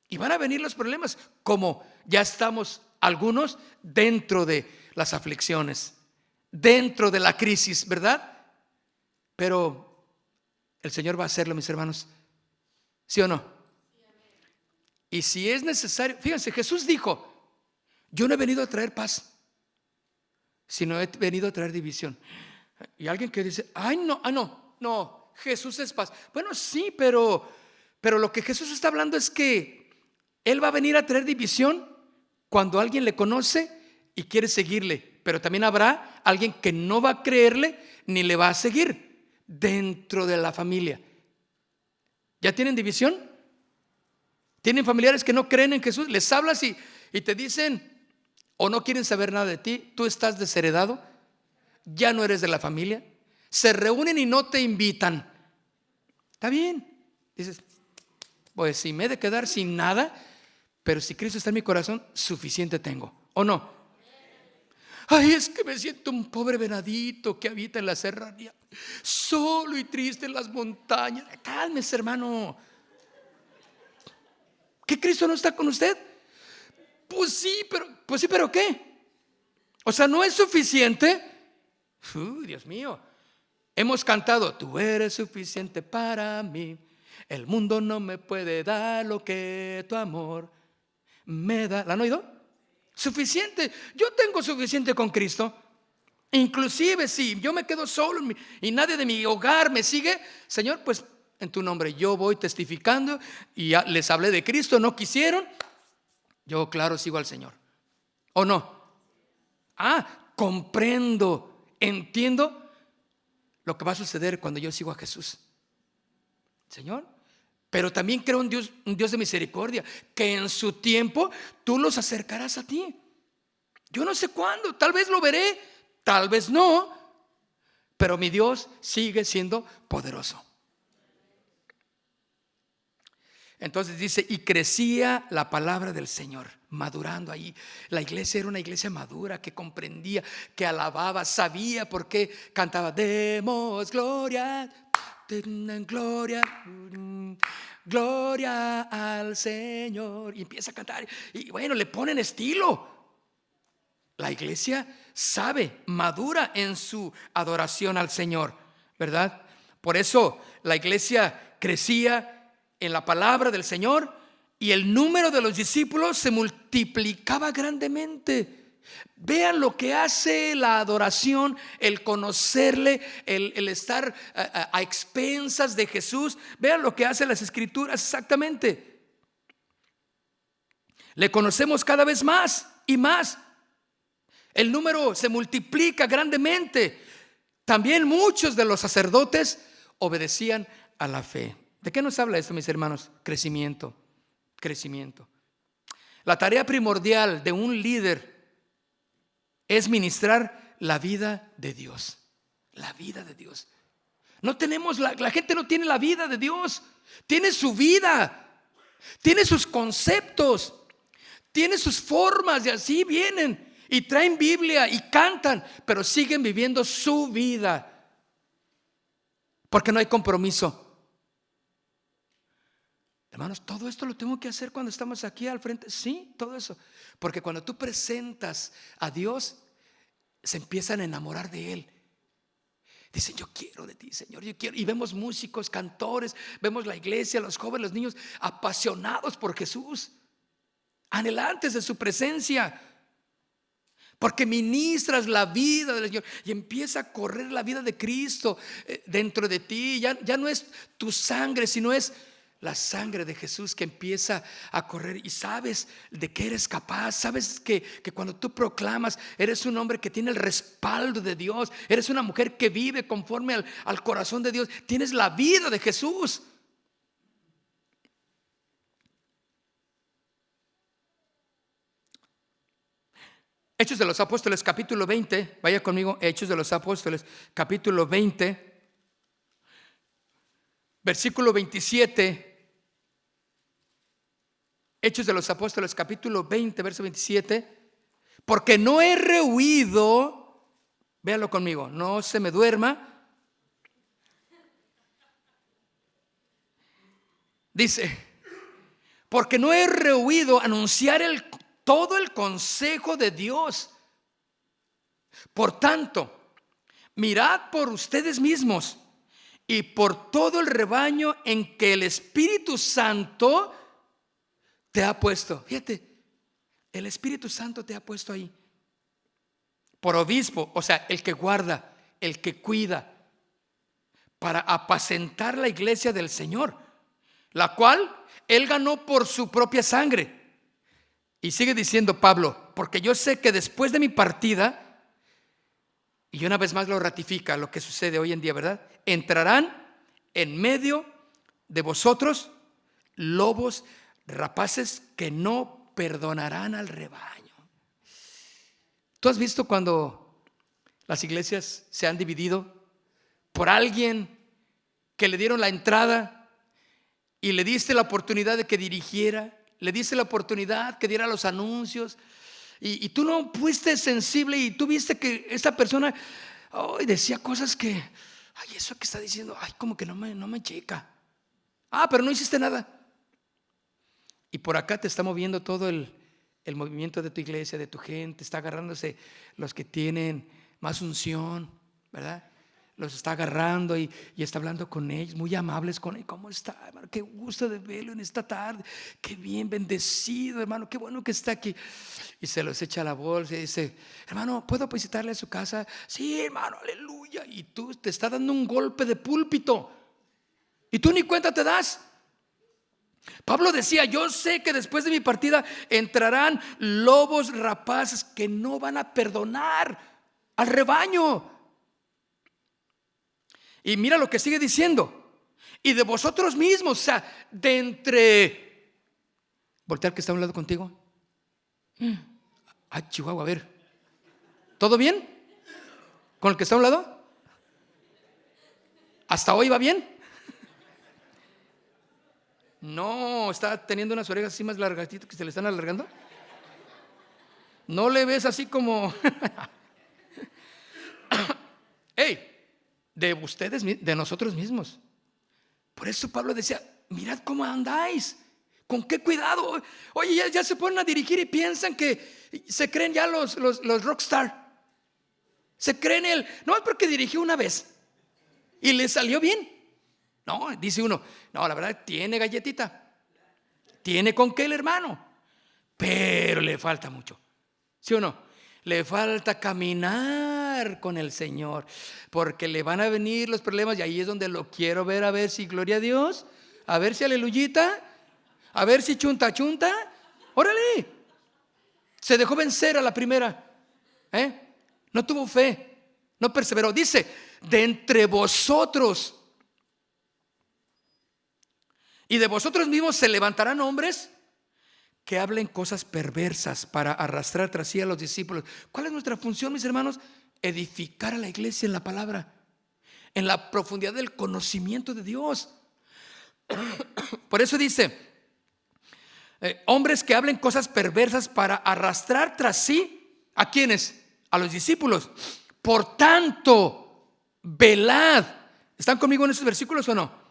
Y van a venir los problemas, como ya estamos algunos dentro de las aflicciones, dentro de la crisis, ¿verdad? Pero el Señor va a hacerlo, mis hermanos, ¿sí o no? Y si es necesario, fíjense, Jesús dijo: yo no he venido a traer paz, sino he venido a traer división. Y alguien que dice: ay, no, Jesús es paz. Bueno, sí, pero lo que Jesús está hablando es que Él va a venir a traer división cuando alguien le conoce y quiere seguirle. Pero también habrá alguien que no va a creerle ni le va a seguir dentro de la familia. ¿Ya tienen división? ¿Tienen familiares que no creen en Jesús? Les hablas y te dicen, o no quieren saber nada de ti. Tú estás desheredado, ya no eres de la familia. Se reúnen y no te invitan. Está bien. Dices: pues si me he de quedar sin nada, pero si Cristo está en mi corazón, suficiente tengo. ¿O no? Ay, es que me siento un pobre venadito que habita en la serranía, solo y triste en las montañas. Cálmese, hermano. ¿Que Cristo no está con usted? Pues sí, pero ¿qué? O sea, ¿no es suficiente? Dios mío. Hemos cantado: tú eres suficiente para mí, el mundo no me puede dar lo que tu amor me da. ¿La han oído? Suficiente. Yo tengo suficiente con Cristo. Inclusive si yo me quedo solo y nadie de mi hogar me sigue, Señor, pues en tu nombre yo voy testificando. Y ya les hablé de Cristo, no quisieron, yo claro sigo al Señor. ¿O no? Comprendo, entiendo lo que va a suceder cuando yo sigo a Jesús. Señor, pero también creo en Dios, un Dios de misericordia, que en su tiempo tú los acercarás a ti. Yo no sé cuándo, tal vez lo veré, tal vez no, pero mi Dios sigue siendo poderoso. Entonces dice, y crecía la palabra del Señor, madurando ahí. La iglesia era una iglesia madura, que comprendía, que alababa, sabía por qué cantaba, demos gloria, gloria, gloria al Señor. Y empieza a cantar, y bueno, le ponen estilo. La iglesia sabe, madura en su adoración al Señor, ¿verdad? Por eso la iglesia crecía en la palabra del Señor y el número de los discípulos se multiplicaba grandemente. Vean lo que hace la adoración, el conocerle, el estar a expensas de Jesús. Vean lo que hace las Escrituras exactamente. Le conocemos cada vez más y más. El número se multiplica grandemente. También muchos de los sacerdotes obedecían a la fe. ¿De qué nos habla esto, mis hermanos? Crecimiento, crecimiento. La tarea primordial de un líder es ministrar la vida de Dios. La vida de Dios. No tenemos, la gente no tiene la vida de Dios. Tiene su vida, tiene sus conceptos, tiene sus formas, y así vienen y traen Biblia y cantan, pero siguen viviendo su vida porque no hay compromiso. Hermanos, todo esto lo tengo que hacer cuando estamos aquí al frente. Sí, todo eso. Porque cuando tú presentas a Dios, se empiezan a enamorar de Él. Dicen, yo quiero de ti, Señor, yo quiero. Y vemos músicos, cantores, vemos la iglesia, los jóvenes, los niños apasionados por Jesús, anhelantes de su presencia, porque ministras la vida del Señor y empieza a correr la vida de Cristo dentro de ti. Ya no es tu sangre, sino es la sangre de Jesús que empieza a correr, y sabes de qué eres capaz. Sabes que cuando tú proclamas, eres un hombre que tiene el respaldo de Dios. Eres una mujer que vive conforme al corazón de Dios. Tienes la vida de Jesús. Hechos de los Apóstoles, capítulo 20. Vaya conmigo, Hechos de los Apóstoles, capítulo 20, versículo 27. Hechos de los Apóstoles, capítulo 20, verso 27. Porque no he rehuido, véanlo conmigo, no se me duerma. Dice, porque no he rehuido anunciar todo el consejo de Dios. Por tanto, mirad por ustedes mismos y por todo el rebaño en que el Espíritu Santo te ha puesto. Fíjate, el Espíritu Santo te ha puesto ahí por obispo, o sea, el que guarda, el que cuida, para apacentar la iglesia del Señor, la cual Él ganó por su propia sangre. Y sigue diciendo Pablo, porque yo sé que después de mi partida, y una vez más lo ratifica lo que sucede hoy en día, ¿verdad? Entrarán en medio de vosotros lobos rapaces que no perdonarán al rebaño. ¿Tú has visto cuando las iglesias se han dividido por alguien que le dieron la entrada y le diste la oportunidad de que dirigiera, le diste la oportunidad que diera los anuncios, y tú no fuiste sensible y tú viste que esa persona decía cosas que, eso que está diciendo, como que no me checa. Pero no hiciste nada. Y por acá te está moviendo todo el movimiento de tu iglesia, de tu gente. Está agarrándose los que tienen más unción, ¿verdad? Los está agarrando y está hablando con ellos, muy amables con ellos. ¿Cómo está, hermano? Qué gusto de verlo en esta tarde. Qué bien, bendecido, hermano. Qué bueno que está aquí. Y se los echa a la bolsa y dice, hermano, ¿puedo visitarle a su casa? Sí, hermano, aleluya. Y tú te está dando un golpe de púlpito y tú ni cuenta te das. Pablo decía, yo sé que después de mi partida entrarán lobos rapaces que no van a perdonar al rebaño. Y mira lo que sigue diciendo. Y de vosotros mismos, o sea, de entre... Voltea al que está a un lado contigo. Ay, Chihuahua, a ver. ¿Todo bien? ¿Con el que está a un lado? ¿Hasta hoy va bien? No, está teniendo unas orejas así más largatitas que se le están alargando. No le ves así como... Hey, de ustedes, de nosotros mismos. Por eso Pablo decía, mirad cómo andáis, con qué cuidado. Oye, ya se ponen a dirigir y piensan que se creen ya los rockstar. Se creen no es porque dirigió una vez y le salió bien. No, dice uno, no, la verdad tiene galletita, tiene con qué el hermano, pero le falta mucho. ¿Sí o no? Le falta caminar con el Señor, porque le van a venir los problemas y ahí es donde lo quiero ver, a ver si gloria a Dios, a ver si aleluyita, a ver si chunta chunta. Órale, se dejó vencer a la primera, no tuvo fe, no perseveró. Dice, de entre vosotros y de vosotros mismos se levantarán hombres que hablen cosas perversas para arrastrar tras sí a los discípulos. ¿Cuál es nuestra función, mis hermanos? Edificar a la iglesia en la palabra, en la profundidad del conocimiento de Dios. Por eso dice, hombres que hablen cosas perversas para arrastrar tras sí, ¿a quiénes? A los discípulos. Por tanto, velad. ¿Están conmigo en esos versículos o no?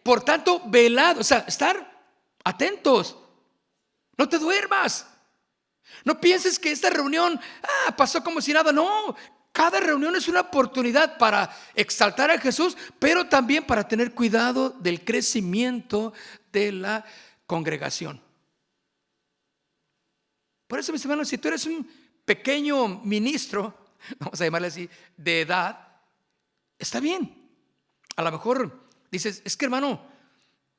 Por tanto, velad, o sea, estar atentos. No te duermas. No pienses que esta reunión pasó como si nada. No, cada reunión es una oportunidad para exaltar a Jesús, pero también para tener cuidado del crecimiento de la congregación. Por eso, mis hermanos, si tú eres un pequeño ministro, vamos a llamarle así, de edad, está bien. A lo mejor dices, es que hermano,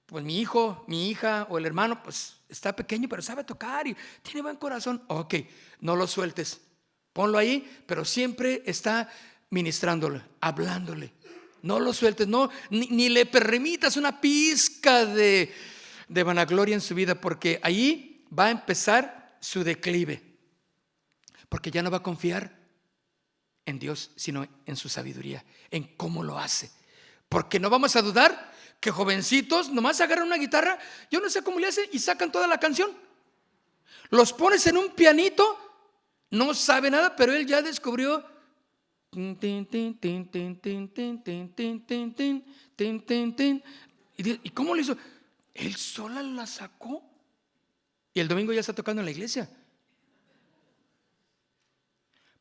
pues mi hijo, mi hija o el hermano, pues está pequeño, pero sabe tocar y tiene buen corazón. Ok, no lo sueltes, ponlo ahí, pero siempre está ministrándole, hablándole. No lo sueltes, no, ni le permitas una pizca de vanagloria en su vida, porque ahí va a empezar su declive, porque ya no va a confiar en Dios, sino en su sabiduría, en cómo lo hace. Porque no vamos a dudar que jovencitos nomás agarran una guitarra, yo no sé cómo le hacen, y sacan toda la canción. Los pones en un pianito, no sabe nada, pero él ya descubrió. ¿Y cómo lo hizo? Él sola la sacó. Y el domingo ya está tocando en la iglesia.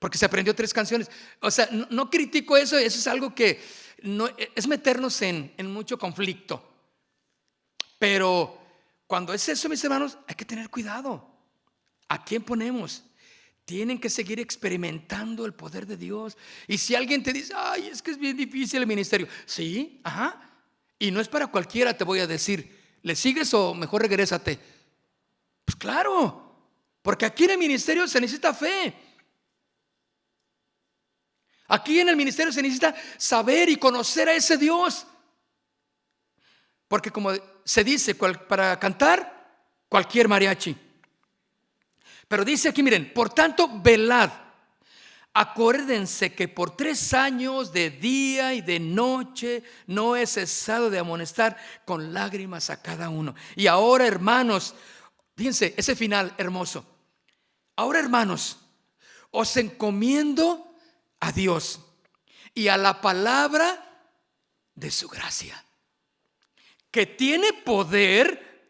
Porque se aprendió 3 canciones. O sea, no critico eso es algo que no, es meternos en mucho conflicto. Pero cuando es eso, mis hermanos, hay que tener cuidado. ¿A quién ponemos? Tienen que seguir experimentando el poder de Dios. Y si alguien te dice, ay, es que es bien difícil el ministerio. Sí, ajá. Y no es para cualquiera, te voy a decir. ¿Le sigues o mejor regrésate? Pues claro, porque aquí en el ministerio se necesita fe. Aquí en el ministerio se necesita saber y conocer a ese Dios. Porque como se dice, para cantar, cualquier mariachi. Pero dice aquí, miren, por tanto, velad. Acuérdense que por 3 años de día y de noche no he cesado de amonestar con lágrimas a cada uno. Y ahora, hermanos, fíjense, ese final hermoso. Ahora, hermanos, os encomiendo a Dios y a la palabra de su gracia, que tiene poder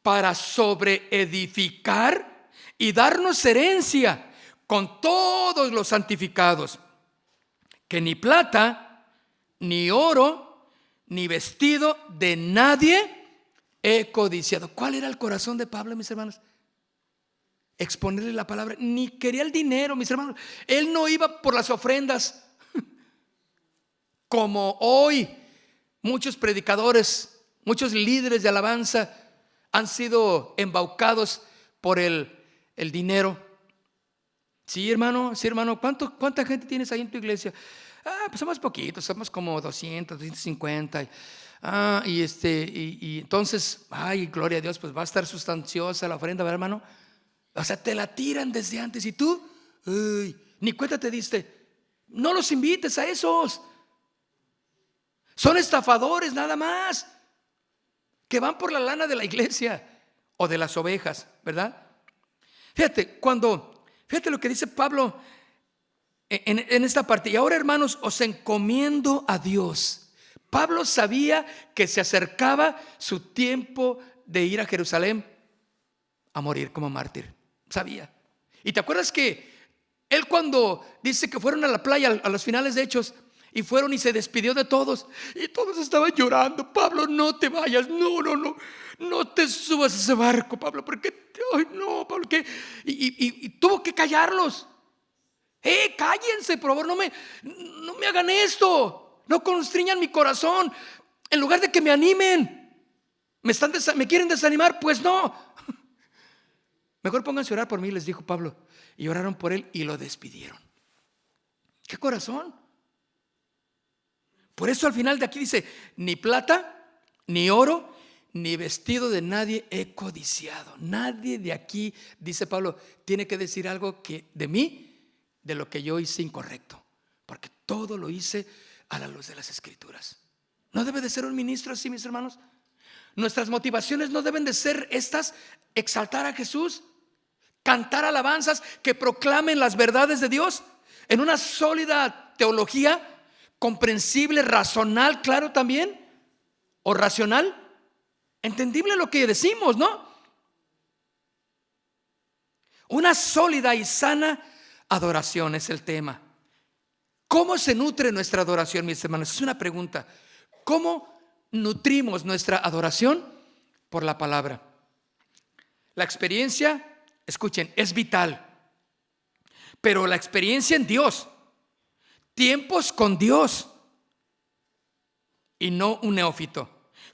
para sobreedificar y darnos herencia con todos los santificados, que ni plata, ni oro, ni vestido de nadie he codiciado. ¿Cuál era el corazón de Pablo, mis hermanos? Exponerle la palabra. Ni quería el dinero, mis hermanos. Él no iba por las ofrendas como hoy muchos predicadores, muchos líderes de alabanza han sido embaucados por el dinero. Sí, hermano, ¿cuánta gente tienes ahí en tu iglesia? Pues somos poquitos, somos como 200, 250. Y entonces, ay, gloria a Dios, pues va a estar sustanciosa la ofrenda, ¿verdad, hermano? O sea, te la tiran desde antes y tú, ay, ni cuenta te diste. No los invites a esos. Son estafadores nada más, que van por la lana de la iglesia o de las ovejas, ¿verdad? Fíjate lo que dice Pablo en esta parte. Y ahora, hermanos, os encomiendo a Dios. Pablo sabía que se acercaba su tiempo de ir a Jerusalén a morir como mártir. Sabía. Y te acuerdas que él, cuando dice que fueron a la playa a los finales de Hechos, y fueron y se despidió de todos, y todos estaban llorando: Pablo, no te vayas, no te subas a ese barco, Pablo, porque, ay, no, Pablo, ¿qué? Y tuvo que callarlos. Cállense, por favor, no me hagan esto, no constriñan mi corazón. En lugar de que me animen, me quieren desanimar, pues no. Mejor pónganse a orar por mí, les dijo Pablo. Y oraron por él y lo despidieron. ¿Qué corazón? Por eso al final de aquí dice: ni plata, ni oro, ni vestido de nadie he codiciado. Nadie de aquí, dice Pablo, tiene que decir algo que de mí, de lo que yo hice incorrecto, porque todo lo hice a la luz de las Escrituras. No debe de ser un ministro así, mis hermanos. Nuestras motivaciones no deben de ser estas: exaltar a Jesús, cantar alabanzas que proclamen las verdades de Dios en una sólida teología comprensible, racional, claro también, o racional, entendible lo que decimos, ¿no? Una sólida y sana adoración es el tema. ¿Cómo se nutre nuestra adoración, mis hermanos? Es una pregunta. ¿Cómo nutrimos nuestra adoración? Por la palabra. La experiencia, escuchen, es vital, pero la experiencia en Dios, tiempos con Dios y no un neófito.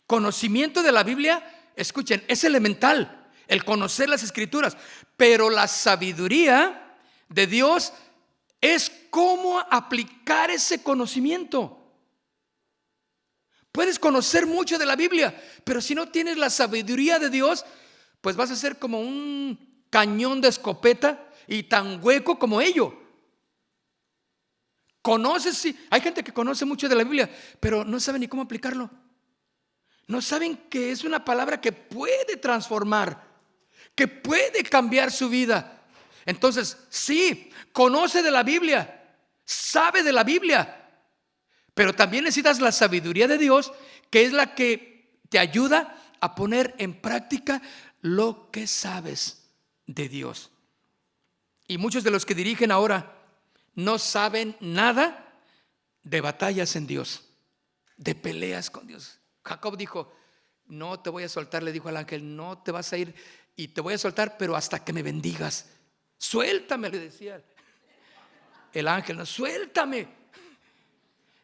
Conocimiento de la Biblia, escuchen, es elemental, el conocer las Escrituras, pero la sabiduría de Dios es cómo aplicar ese conocimiento. Puedes conocer mucho de la Biblia, pero si no tienes la sabiduría de Dios, pues vas a ser como un cañón de escopeta y tan hueco como ello. Conoces, sí, hay gente que conoce mucho de la Biblia, pero no sabe ni cómo aplicarlo. No saben que es una palabra que puede transformar, que puede cambiar su vida. Entonces, sí, conoce de la Biblia, sabe de la Biblia, pero también necesitas la sabiduría de Dios, que es la que te ayuda a poner en práctica lo que sabes de Dios. Y muchos de los que dirigen ahora no saben nada de batallas en Dios, de peleas con Dios. Jacob dijo: no te voy a soltar, le dijo al ángel, no te vas a ir y te voy a soltar, pero hasta que me bendigas. Suéltame, le decía el ángel, no, suéltame.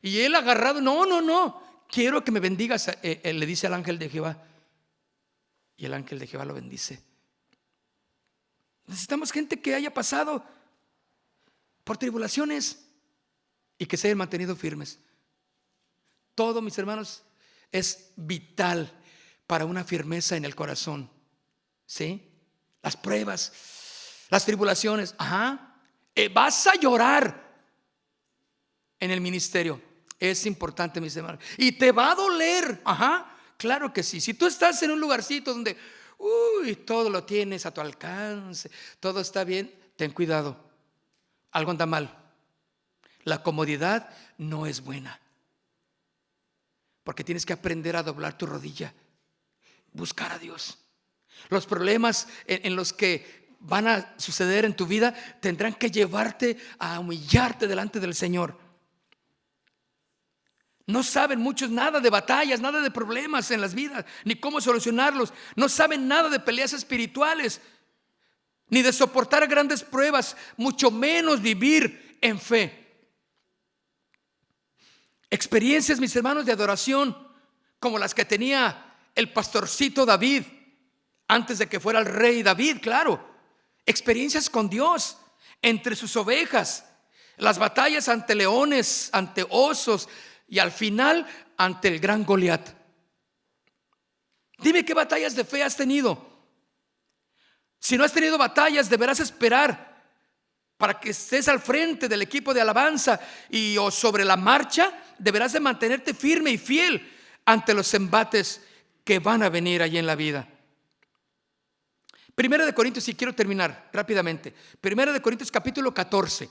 Y él agarrado, no, quiero que me bendigas, le dice al ángel de Jehová. Y el ángel de Jehová lo bendice. Necesitamos gente que haya pasado por tribulaciones y que se hayan mantenido firmes. Todo, mis hermanos, es vital para una firmeza en el corazón. ¿Sí? Las pruebas, las tribulaciones. Vas a llorar en el ministerio. Es importante, mis hermanos. Y te va a doler. Claro que sí. Si tú estás en un lugarcito donde todo lo tienes a tu alcance, todo está bien, ten cuidado. Algo anda mal. La comodidad no es buena, porque tienes que aprender a doblar tu rodilla, buscar a Dios. Los problemas en los que van a suceder en tu vida tendrán que llevarte a humillarte delante del Señor. No saben muchos nada de batallas, nada de problemas en las vidas, ni cómo solucionarlos. No saben nada de peleas espirituales, ni de soportar grandes pruebas, mucho menos vivir en fe. Experiencias, mis hermanos, de adoración como las que tenía el pastorcito David antes de que fuera el rey David, claro. Experiencias con Dios entre sus ovejas, las batallas ante leones, ante osos y al final ante el gran Goliat. Dime qué batallas de fe has tenido. Si no has tenido batallas, deberás esperar para que estés al frente del equipo de alabanza o sobre la marcha, deberás de mantenerte firme y fiel ante los embates que van a venir allí en la vida. Primera de Corintios, y quiero terminar rápidamente. Primera de Corintios capítulo 14.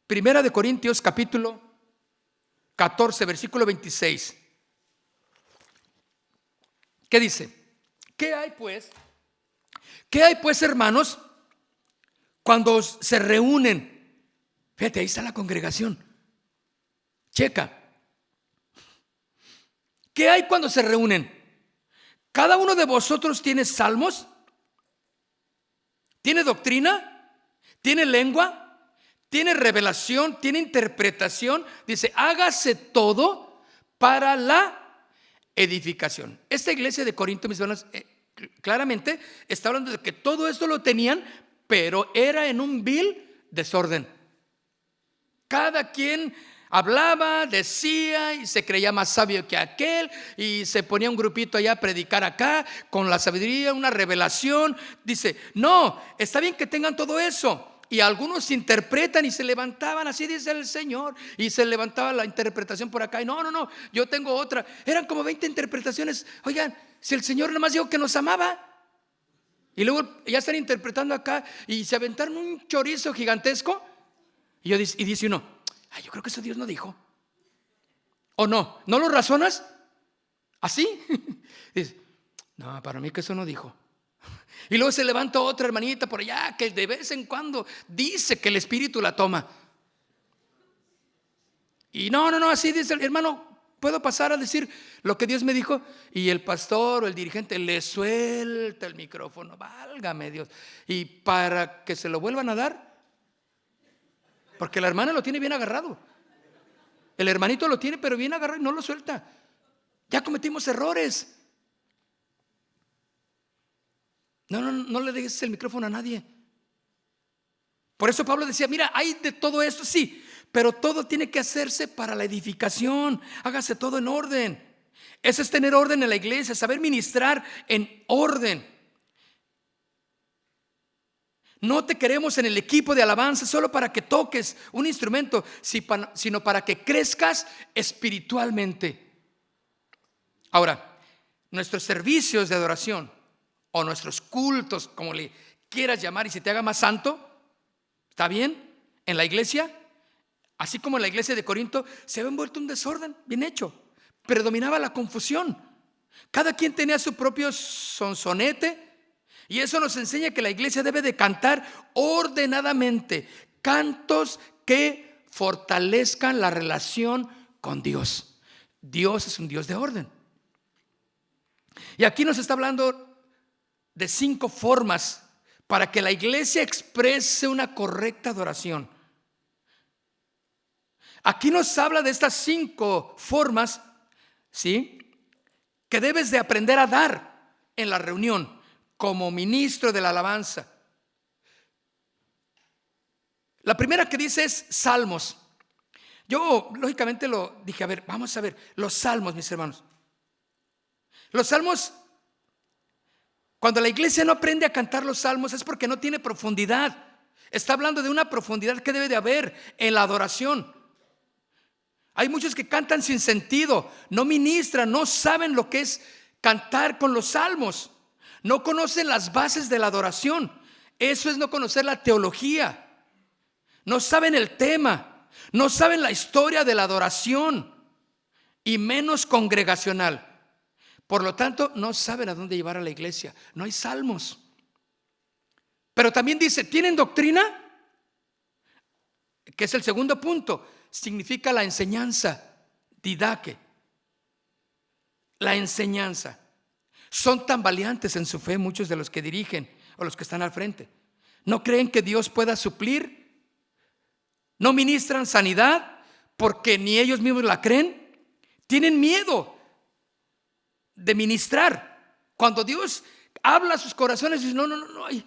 Primera de Corintios capítulo 14, versículo 26. ¿Qué dice? ¿Qué hay pues? ¿Qué hay pues, hermanos, cuando se reúnen? Fíjate, ahí está la congregación. Checa. ¿Qué hay cuando se reúnen? ¿Cada uno de vosotros tiene salmos? ¿Tiene doctrina? ¿Tiene lengua? ¿Tiene revelación? ¿Tiene interpretación? Dice, hágase todo para la edificación. Esta iglesia de Corinto, mis hermanos, claramente está hablando de que todo esto lo tenían, pero era en un vil desorden. Cada quien hablaba, decía y se creía más sabio que aquel, y se ponía un grupito allá a predicar acá con la sabiduría, una revelación. Dice, no, está bien que tengan todo eso. Y algunos interpretan y se levantaban, así dice el Señor, y se levantaba la interpretación por acá. Y no, yo tengo otra. Eran como 20 interpretaciones. Oigan, si el Señor nada más dijo que nos amaba. Y luego ya están interpretando acá y se aventaron un chorizo gigantesco. Y dice uno, ay, yo creo que eso Dios no dijo. ¿O no? ¿No lo razonas? ¿Así? Dice, no, para mí que eso no dijo. Y luego se levanta otra hermanita por allá que de vez en cuando dice que el Espíritu la toma. Y no, así dice el hermano, puedo pasar a decir lo que Dios me dijo. Y el pastor o el dirigente le suelta el micrófono, válgame Dios. Y para que se lo vuelvan a dar, porque la hermana lo tiene bien agarrado. El hermanito lo tiene pero bien agarrado y no lo suelta. Ya cometimos errores. No le dejes el micrófono a nadie. Por eso Pablo decía, mira, hay de todo esto, sí, pero todo tiene que hacerse para la edificación. Hágase todo en orden. Eso es tener orden en la iglesia, saber ministrar en orden. No te queremos en el equipo de alabanza solo para que toques un instrumento, sino para que crezcas espiritualmente. Ahora, nuestros servicios de adoración o nuestros cultos, como le quieras llamar, y se te haga más santo, ¿está bien? En la iglesia, así como en la iglesia de Corinto, se había envuelto un desorden bien hecho. Predominaba la confusión. Cada quien tenía su propio sonsonete. Y eso nos enseña que la iglesia debe de cantar ordenadamente cantos que fortalezcan la relación con Dios. Dios es un Dios de orden. Y aquí nos está hablando de 5 formas para que la iglesia exprese una correcta adoración. Aquí nos habla de estas 5 formas, ¿sí?, que debes de aprender a dar en la reunión como ministro de la alabanza. La primera que dice es salmos. Yo lógicamente lo dije, a ver, vamos a ver, los salmos, mis hermanos. Los salmos, cuando la iglesia no aprende a cantar los salmos es porque no tiene profundidad. Está hablando de una profundidad que debe de haber en la adoración. Hay muchos que cantan sin sentido, no ministran, no saben lo que es cantar con los salmos. No conocen las bases de la adoración. Eso es no conocer la teología. No saben el tema, no saben la historia de la adoración y menos congregacional. Por lo tanto, no saben a dónde llevar a la iglesia. No hay salmos. Pero también dice, ¿tienen doctrina? Que es el segundo punto. Significa la enseñanza, didaque. La enseñanza. Son tambaleantes en su fe muchos de los que dirigen o los que están al frente. No creen que Dios pueda suplir. No ministran sanidad porque ni ellos mismos la creen. Tienen miedo de ministrar. Cuando Dios habla a sus corazones y dice, no, ay,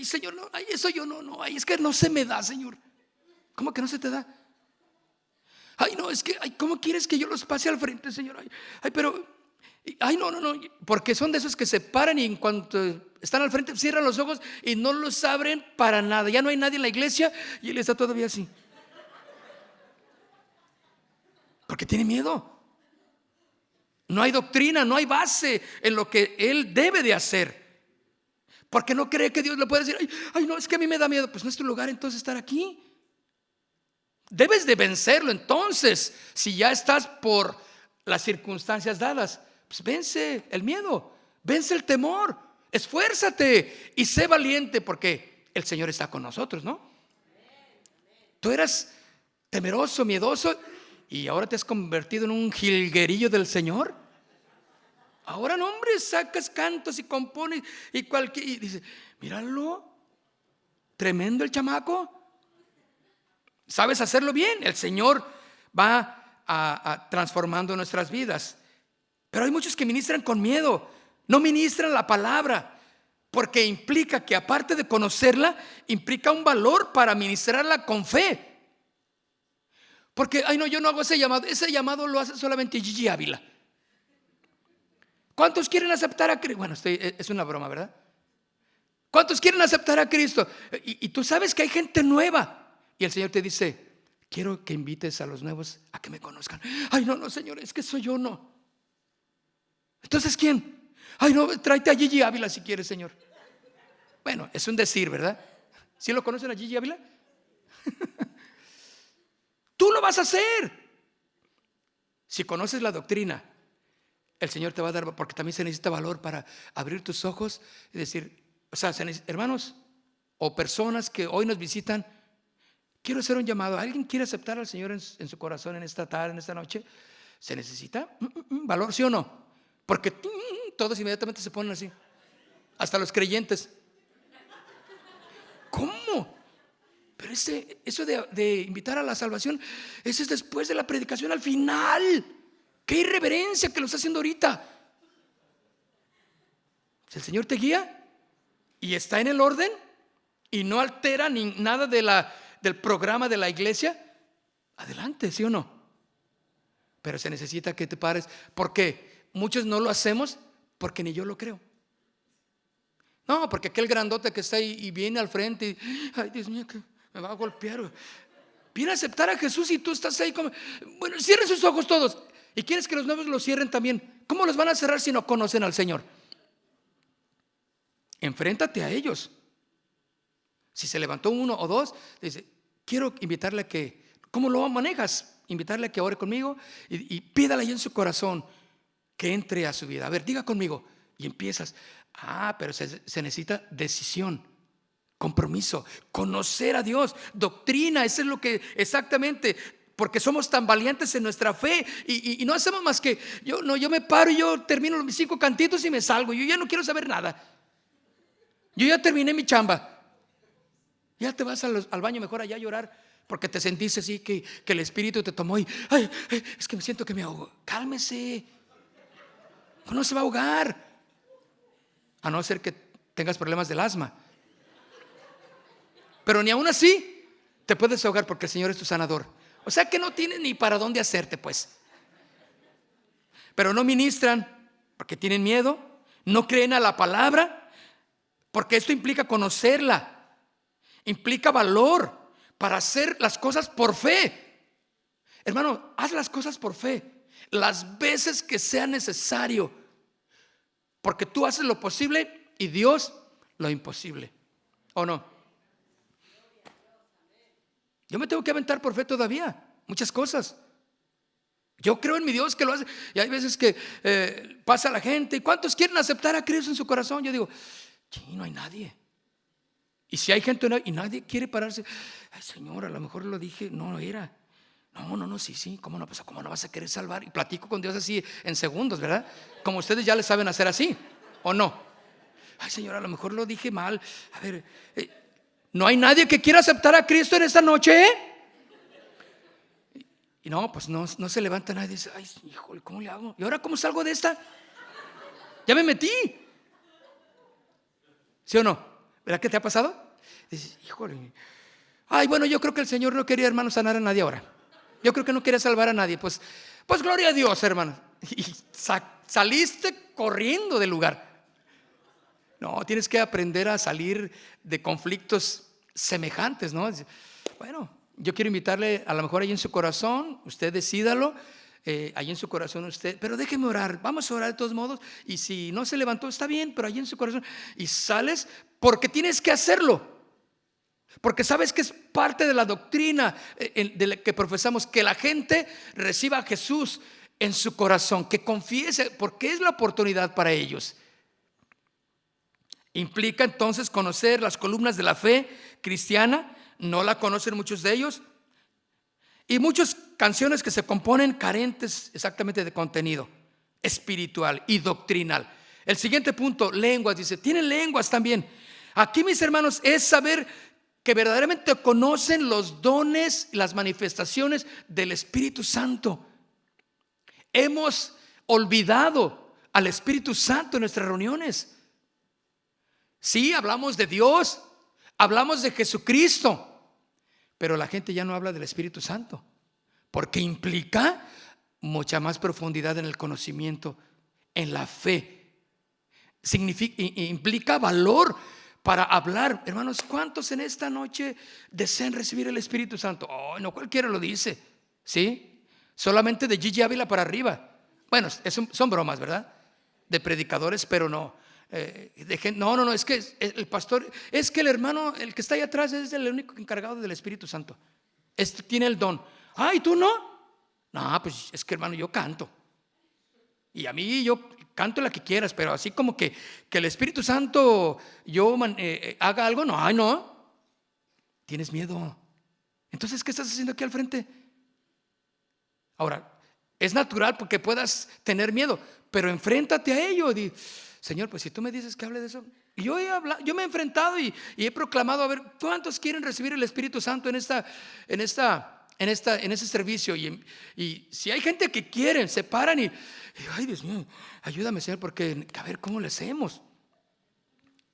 Señor, no, ay, eso yo no, ay, es que no se me da, Señor. ¿Cómo que no se te da? Ay, no, es que, ay, ¿cómo quieres que yo los pase al frente, Señor? Ay, pero, ay, no, porque son de esos que se paran y en cuanto están al frente cierran los ojos y no los abren para nada. Ya no hay nadie en la iglesia y él está todavía así. Porque tiene miedo. No hay doctrina, no hay base en lo que él debe de hacer. Porque no cree que Dios le puede decir, ay, no, es que a mí me da miedo. Pues no es tu lugar entonces estar aquí. Debes de vencerlo entonces. Si ya estás por las circunstancias dadas, pues vence el miedo, vence el temor, esfuérzate y sé valiente, porque el Señor está con nosotros, ¿no? Tú eras temeroso, miedoso, y ahora te has convertido en un jilguerillo del Señor. Ahora no, hombre, sacas cantos y compones y dice, míralo, tremendo el chamaco. ¿Sabes hacerlo bien? El Señor va a transformando nuestras vidas. Pero hay muchos que ministran con miedo, no ministran la palabra, porque implica que aparte de conocerla, implica un valor para ministrarla con fe. Porque, ay no, yo no hago ese llamado lo hace solamente Gigi Ávila. ¿Cuántos quieren aceptar a Cristo? Bueno, es una broma, ¿verdad? ¿Cuántos quieren aceptar a Cristo? Y tú sabes que hay gente nueva. Y el Señor te dice, quiero que invites a los nuevos a que me conozcan. Ay, no, Señor, es que soy yo, no. Entonces, ¿quién? Ay, no, tráete a Gigi Ávila si quieres, Señor. Bueno, es un decir, ¿verdad? ¿Sí lo conocen a Gigi Ávila? Tú lo vas a hacer. Si conoces la doctrina, el Señor te va a dar, porque también se necesita valor para abrir tus ojos y decir, o sea, hermanos o personas que hoy nos visitan, quiero hacer un llamado. ¿Alguien quiere aceptar al Señor en su corazón en esta tarde, en esta noche? ¿Se necesita valor, sí o no? Porque todos inmediatamente se ponen así. Hasta los creyentes. ¿Cómo? Pero eso de invitar a la salvación, eso es después de la predicación, al final. ¡Qué irreverencia que lo está haciendo ahorita! Si el Señor te guía y está en el orden y no altera ni nada del programa de la iglesia, adelante, ¿sí o no? Pero se necesita que te pares, porque muchos no lo hacemos porque ni yo lo creo. No, porque aquel grandote que está ahí y viene al frente y, ay, Dios mío, que me va a golpear. Viene a aceptar a Jesús y tú estás ahí como, bueno, cierren sus ojos todos. Y quieres que los nuevos los cierren también. ¿Cómo los van a cerrar si no conocen al Señor? Enfréntate a ellos. Si se levantó uno o dos, dice, quiero invitarle a que, ¿cómo lo manejas? Invitarle a que ore conmigo y pídale ahí en su corazón que entre a su vida. A ver, diga conmigo. Y empiezas. Pero se necesita decisión, compromiso, conocer a Dios, doctrina. Eso es lo que exactamente, porque somos tan valientes en nuestra fe y no hacemos más que, yo me paro y yo termino mis 5 cantitos y me salgo. Yo ya no quiero saber nada. Yo ya terminé mi chamba. Ya te vas al baño mejor allá a llorar porque te sentiste así que el Espíritu te tomó y ay, es que me siento que me ahogo. Cálmese. No se va a ahogar, a no ser que tengas problemas del asma. Pero ni aún así te puedes ahogar porque el Señor es tu sanador. O sea que no tienes ni para dónde hacerte, pues. Pero no ministran porque tienen miedo, no creen a la palabra, porque esto implica conocerla. Implica valor para hacer las cosas por fe. Hermano, haz las cosas por fe las veces que sea necesario, porque tú haces lo posible y Dios lo imposible. ¿O no? Yo me tengo que aventar por fe todavía muchas cosas. Yo creo en mi Dios que lo hace. Y hay veces que pasa la gente. ¿Y cuántos quieren aceptar a Cristo en su corazón? Yo digo, sí, no hay nadie. Y si hay gente y nadie quiere pararse, ay, Señor, a lo mejor lo dije, no era. No, sí, ¿cómo no? Pues, ¿cómo no vas a querer salvar? Y platico con Dios así en segundos, ¿verdad? Como ustedes ya le saben hacer así, ¿o no? Ay, Señor, a lo mejor lo dije mal. A ver, ¿no hay nadie que quiera aceptar a Cristo en esta noche? Y no, pues no se levanta nadie y dice, ay, híjole, ¿cómo le hago? ¿Y ahora cómo salgo de esta? Ya me metí. ¿Sí o no? ¿Verdad que te ha pasado? Dices, híjole. Ay, bueno, yo creo que el Señor no quería, hermano, sanar a nadie ahora. Yo creo que no quería salvar a nadie. Pues gloria a Dios, hermano. Y saliste corriendo del lugar. No, tienes que aprender a salir de conflictos semejantes, ¿no? Bueno, yo quiero invitarle, a lo mejor ahí en su corazón, usted decídalo, ahí en su corazón usted, pero déjeme orar, vamos a orar de todos modos, y si no se levantó, está bien, pero ahí en su corazón, y sales porque tienes que hacerlo, porque sabes que es parte de la doctrina de la que profesamos, que la gente reciba a Jesús en su corazón, que confiese, porque es la oportunidad para ellos. Implica entonces conocer las columnas de la fe cristiana. No la conocen muchos de ellos. Y muchas canciones que se componen carentes exactamente de contenido espiritual y doctrinal. El siguiente punto, lenguas, dice, tienen lenguas también. Aquí, mis hermanos, es saber que verdaderamente conocen los dones y las manifestaciones del Espíritu Santo. Hemos olvidado al Espíritu Santo en nuestras reuniones. Sí, hablamos de Dios, hablamos de Jesucristo, pero la gente ya no habla del Espíritu Santo, porque implica mucha más profundidad en el conocimiento, en la fe. Implica valor para hablar. Hermanos, ¿cuántos en esta noche desean recibir el Espíritu Santo? Oh, no cualquiera lo dice, ¿sí? Solamente de Gigi Ávila para arriba. Bueno, son bromas, ¿verdad? De predicadores, pero no. No, es que el pastor, es que el hermano, el que está ahí atrás es el único encargado del Espíritu Santo. Este tiene el don. Ay, ¿tú no? No, pues es que, hermano, yo canto. Y a mí yo canto la que quieras, pero así como que el Espíritu Santo haga algo, no, ay, no. Tienes miedo. Entonces, ¿qué estás haciendo aquí al frente? Ahora, es natural porque puedas tener miedo, pero enfréntate a ello. Señor, pues si tú me dices que hable de eso. Y yo me he enfrentado y he proclamado, a ver, ¿cuántos quieren recibir el Espíritu Santo en ese servicio? Y si hay gente que quieren, se paran y ay, Dios mío, ayúdame, Señor, porque a ver cómo le hacemos.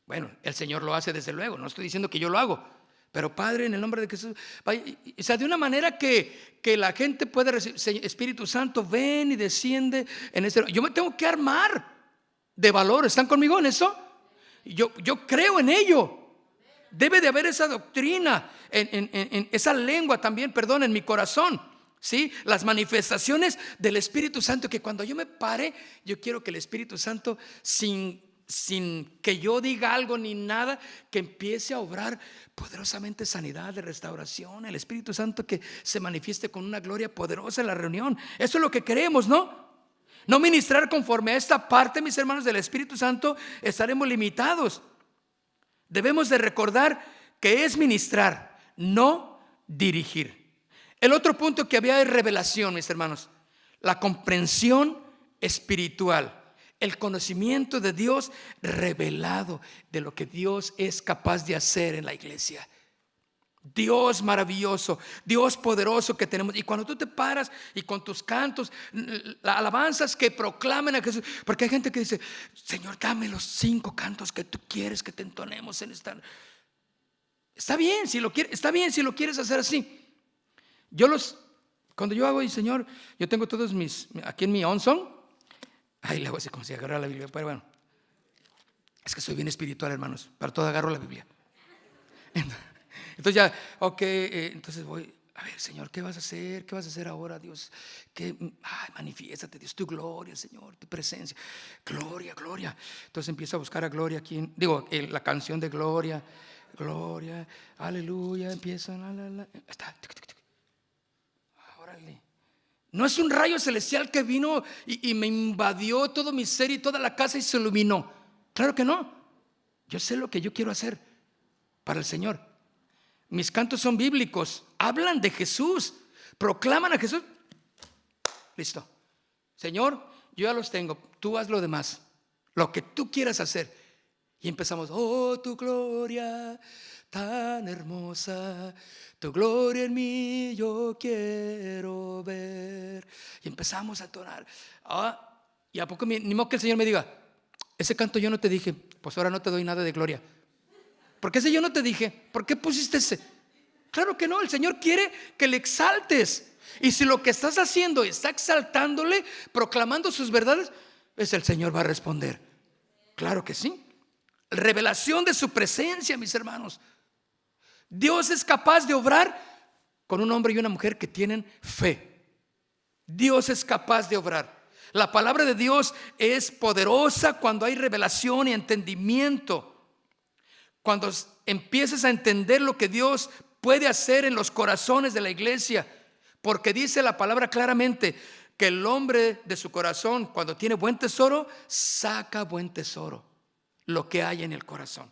Bueno, el Señor lo hace desde luego, no estoy diciendo que yo lo hago, pero Padre, en el nombre de Jesús, o sea, de una manera que la gente pueda recibir. Espíritu Santo, ven y desciende en ese. Yo me tengo que armar de valor. ¿Están conmigo en eso? Yo creo en ello. Debe de haber esa doctrina, en esa lengua también, perdón, en mi corazón, ¿sí? Las manifestaciones del Espíritu Santo, que cuando yo me pare, yo quiero que el Espíritu Santo, sin que yo diga algo ni nada, que empiece a obrar poderosamente sanidad, de restauración. El Espíritu Santo que se manifieste con una gloria poderosa en la reunión. Eso es lo que queremos, ¿no? No ministrar conforme a esta parte, mis hermanos, del Espíritu Santo, estaremos limitados. Debemos de recordar que es ministrar, no dirigir. El otro punto que había es revelación, mis hermanos. La comprensión espiritual, el conocimiento de Dios revelado, de lo que Dios es capaz de hacer en la iglesia. Dios maravilloso, Dios poderoso que tenemos. Y cuando tú te paras y con tus cantos, alabanzas que proclamen a Jesús, porque hay gente que dice, Señor, dame los 5 cantos que tú quieres que te entonemos en esta. Está bien si lo quieres, está bien si lo quieres hacer así. Cuando yo hago, y Señor, yo tengo todos aquí en mi OnSong. Ay, le hago así como si agarrara la Biblia, pero bueno, es que soy bien espiritual, hermanos, para todo agarro la Biblia. Entonces ya, ok, entonces voy, a ver, Señor, ¿qué vas a hacer? ¿Qué vas a hacer ahora, Dios? Manifiéstate, Dios, tu gloria, Señor, tu presencia. Gloria, gloria. Entonces empiezo a buscar a Gloria aquí, la canción de Gloria, Gloria, aleluya, empiezan, está. Órale. No es un rayo celestial que vino y me invadió todo mi ser y toda la casa y se iluminó. Claro que no. Yo sé lo que yo quiero hacer para el Señor. Mis cantos son bíblicos, hablan de Jesús, proclaman a Jesús. Listo. Señor, yo ya los tengo, tú haz lo demás, lo que tú quieras hacer. Y empezamos, oh, tu gloria tan hermosa, tu gloria en mí yo quiero ver. Y empezamos a entonar. Y a poco ni modo que el Señor me diga, ese canto yo no te dije, pues ahora no te doy nada de gloria. ¿Por qué ese yo no te dije? ¿Por qué pusiste ese? Claro que no, el Señor quiere que le exaltes. Y si lo que estás haciendo está exaltándole, proclamando sus verdades, pues el Señor va a responder. Claro que sí. Revelación de su presencia, mis hermanos. Dios es capaz de obrar con un hombre y una mujer que tienen fe. Dios es capaz de obrar. La palabra de Dios es poderosa cuando hay revelación y entendimiento. Cuando empieces a entender lo que Dios puede hacer en los corazones de la iglesia. Porque dice la palabra claramente que el hombre de su corazón, cuando tiene buen tesoro, saca buen tesoro. Lo que hay en el corazón.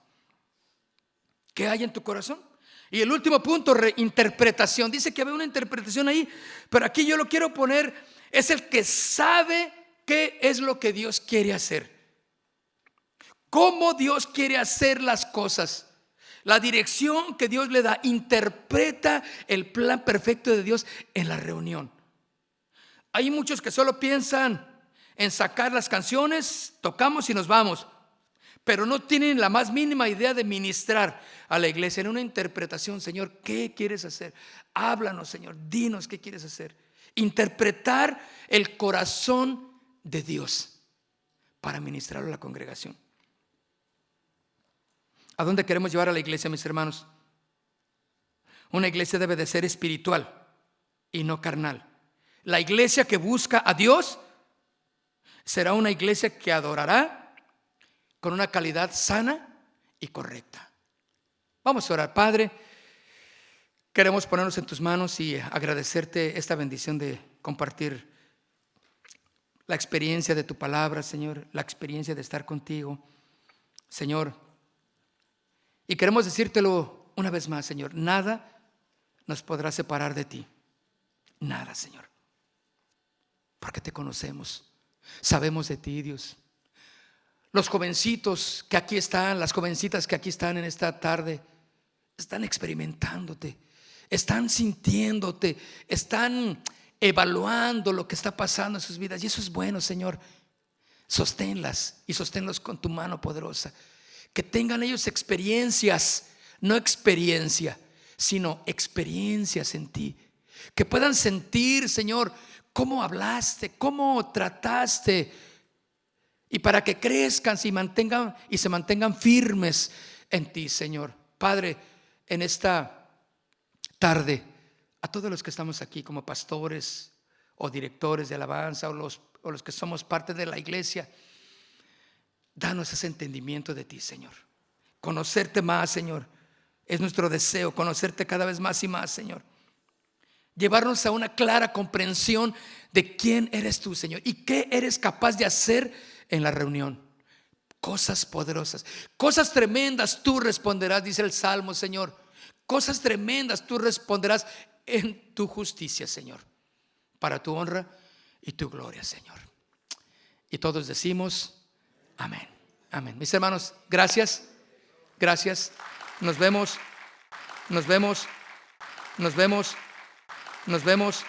¿Qué hay en tu corazón? Y el último punto, reinterpretación. Dice que había una interpretación ahí, pero aquí yo lo quiero poner, es el que sabe qué es lo que Dios quiere hacer. Cómo Dios quiere hacer las cosas. La dirección que Dios le da, interpreta el plan perfecto de Dios en la reunión. Hay muchos que solo piensan en sacar las canciones, tocamos y nos vamos, pero no tienen la más mínima idea de ministrar a la iglesia en una interpretación. Señor, ¿qué quieres hacer? Háblanos, Señor, dinos qué quieres hacer. Interpretar el corazón de Dios para ministrarlo a la congregación. ¿A dónde queremos llevar a la iglesia, mis hermanos? Una iglesia debe de ser espiritual y no carnal. La iglesia que busca a Dios será una iglesia que adorará con una calidad sana y correcta. Vamos a orar. Padre, queremos ponernos en tus manos y agradecerte esta bendición de compartir la experiencia de tu palabra, Señor, la experiencia de estar contigo, Señor. Y queremos decírtelo una vez más, Señor, nada nos podrá separar de ti. Nada, Señor. Porque te conocemos, sabemos de ti, Dios. Los jovencitos que aquí están, las jovencitas que aquí están en esta tarde, están experimentándote, están sintiéndote, están evaluando lo que está pasando en sus vidas. Y eso es bueno, Señor. Sosténlas y sosténlos con tu mano poderosa. Que tengan ellos experiencias, no experiencia, sino experiencias en ti. Que puedan sentir, Señor, cómo hablaste, cómo trataste. Y para que crezcan y se mantengan firmes en ti, Señor. Padre, en esta tarde, a todos los que estamos aquí como pastores o directores de alabanza o los que somos parte de la iglesia, danos ese entendimiento de ti, Señor. Conocerte más, Señor. Es nuestro deseo, conocerte cada vez más y más, Señor. Llevarnos a una clara comprensión de quién eres tú, Señor, y qué eres capaz de hacer en la reunión. Cosas poderosas, cosas tremendas tú responderás, dice el Salmo, Señor. Cosas tremendas tú responderás en tu justicia, Señor, para tu honra y tu gloria, Señor. Y todos decimos amén, amén. Mis hermanos, gracias, gracias. Nos vemos, nos vemos, nos vemos, nos vemos.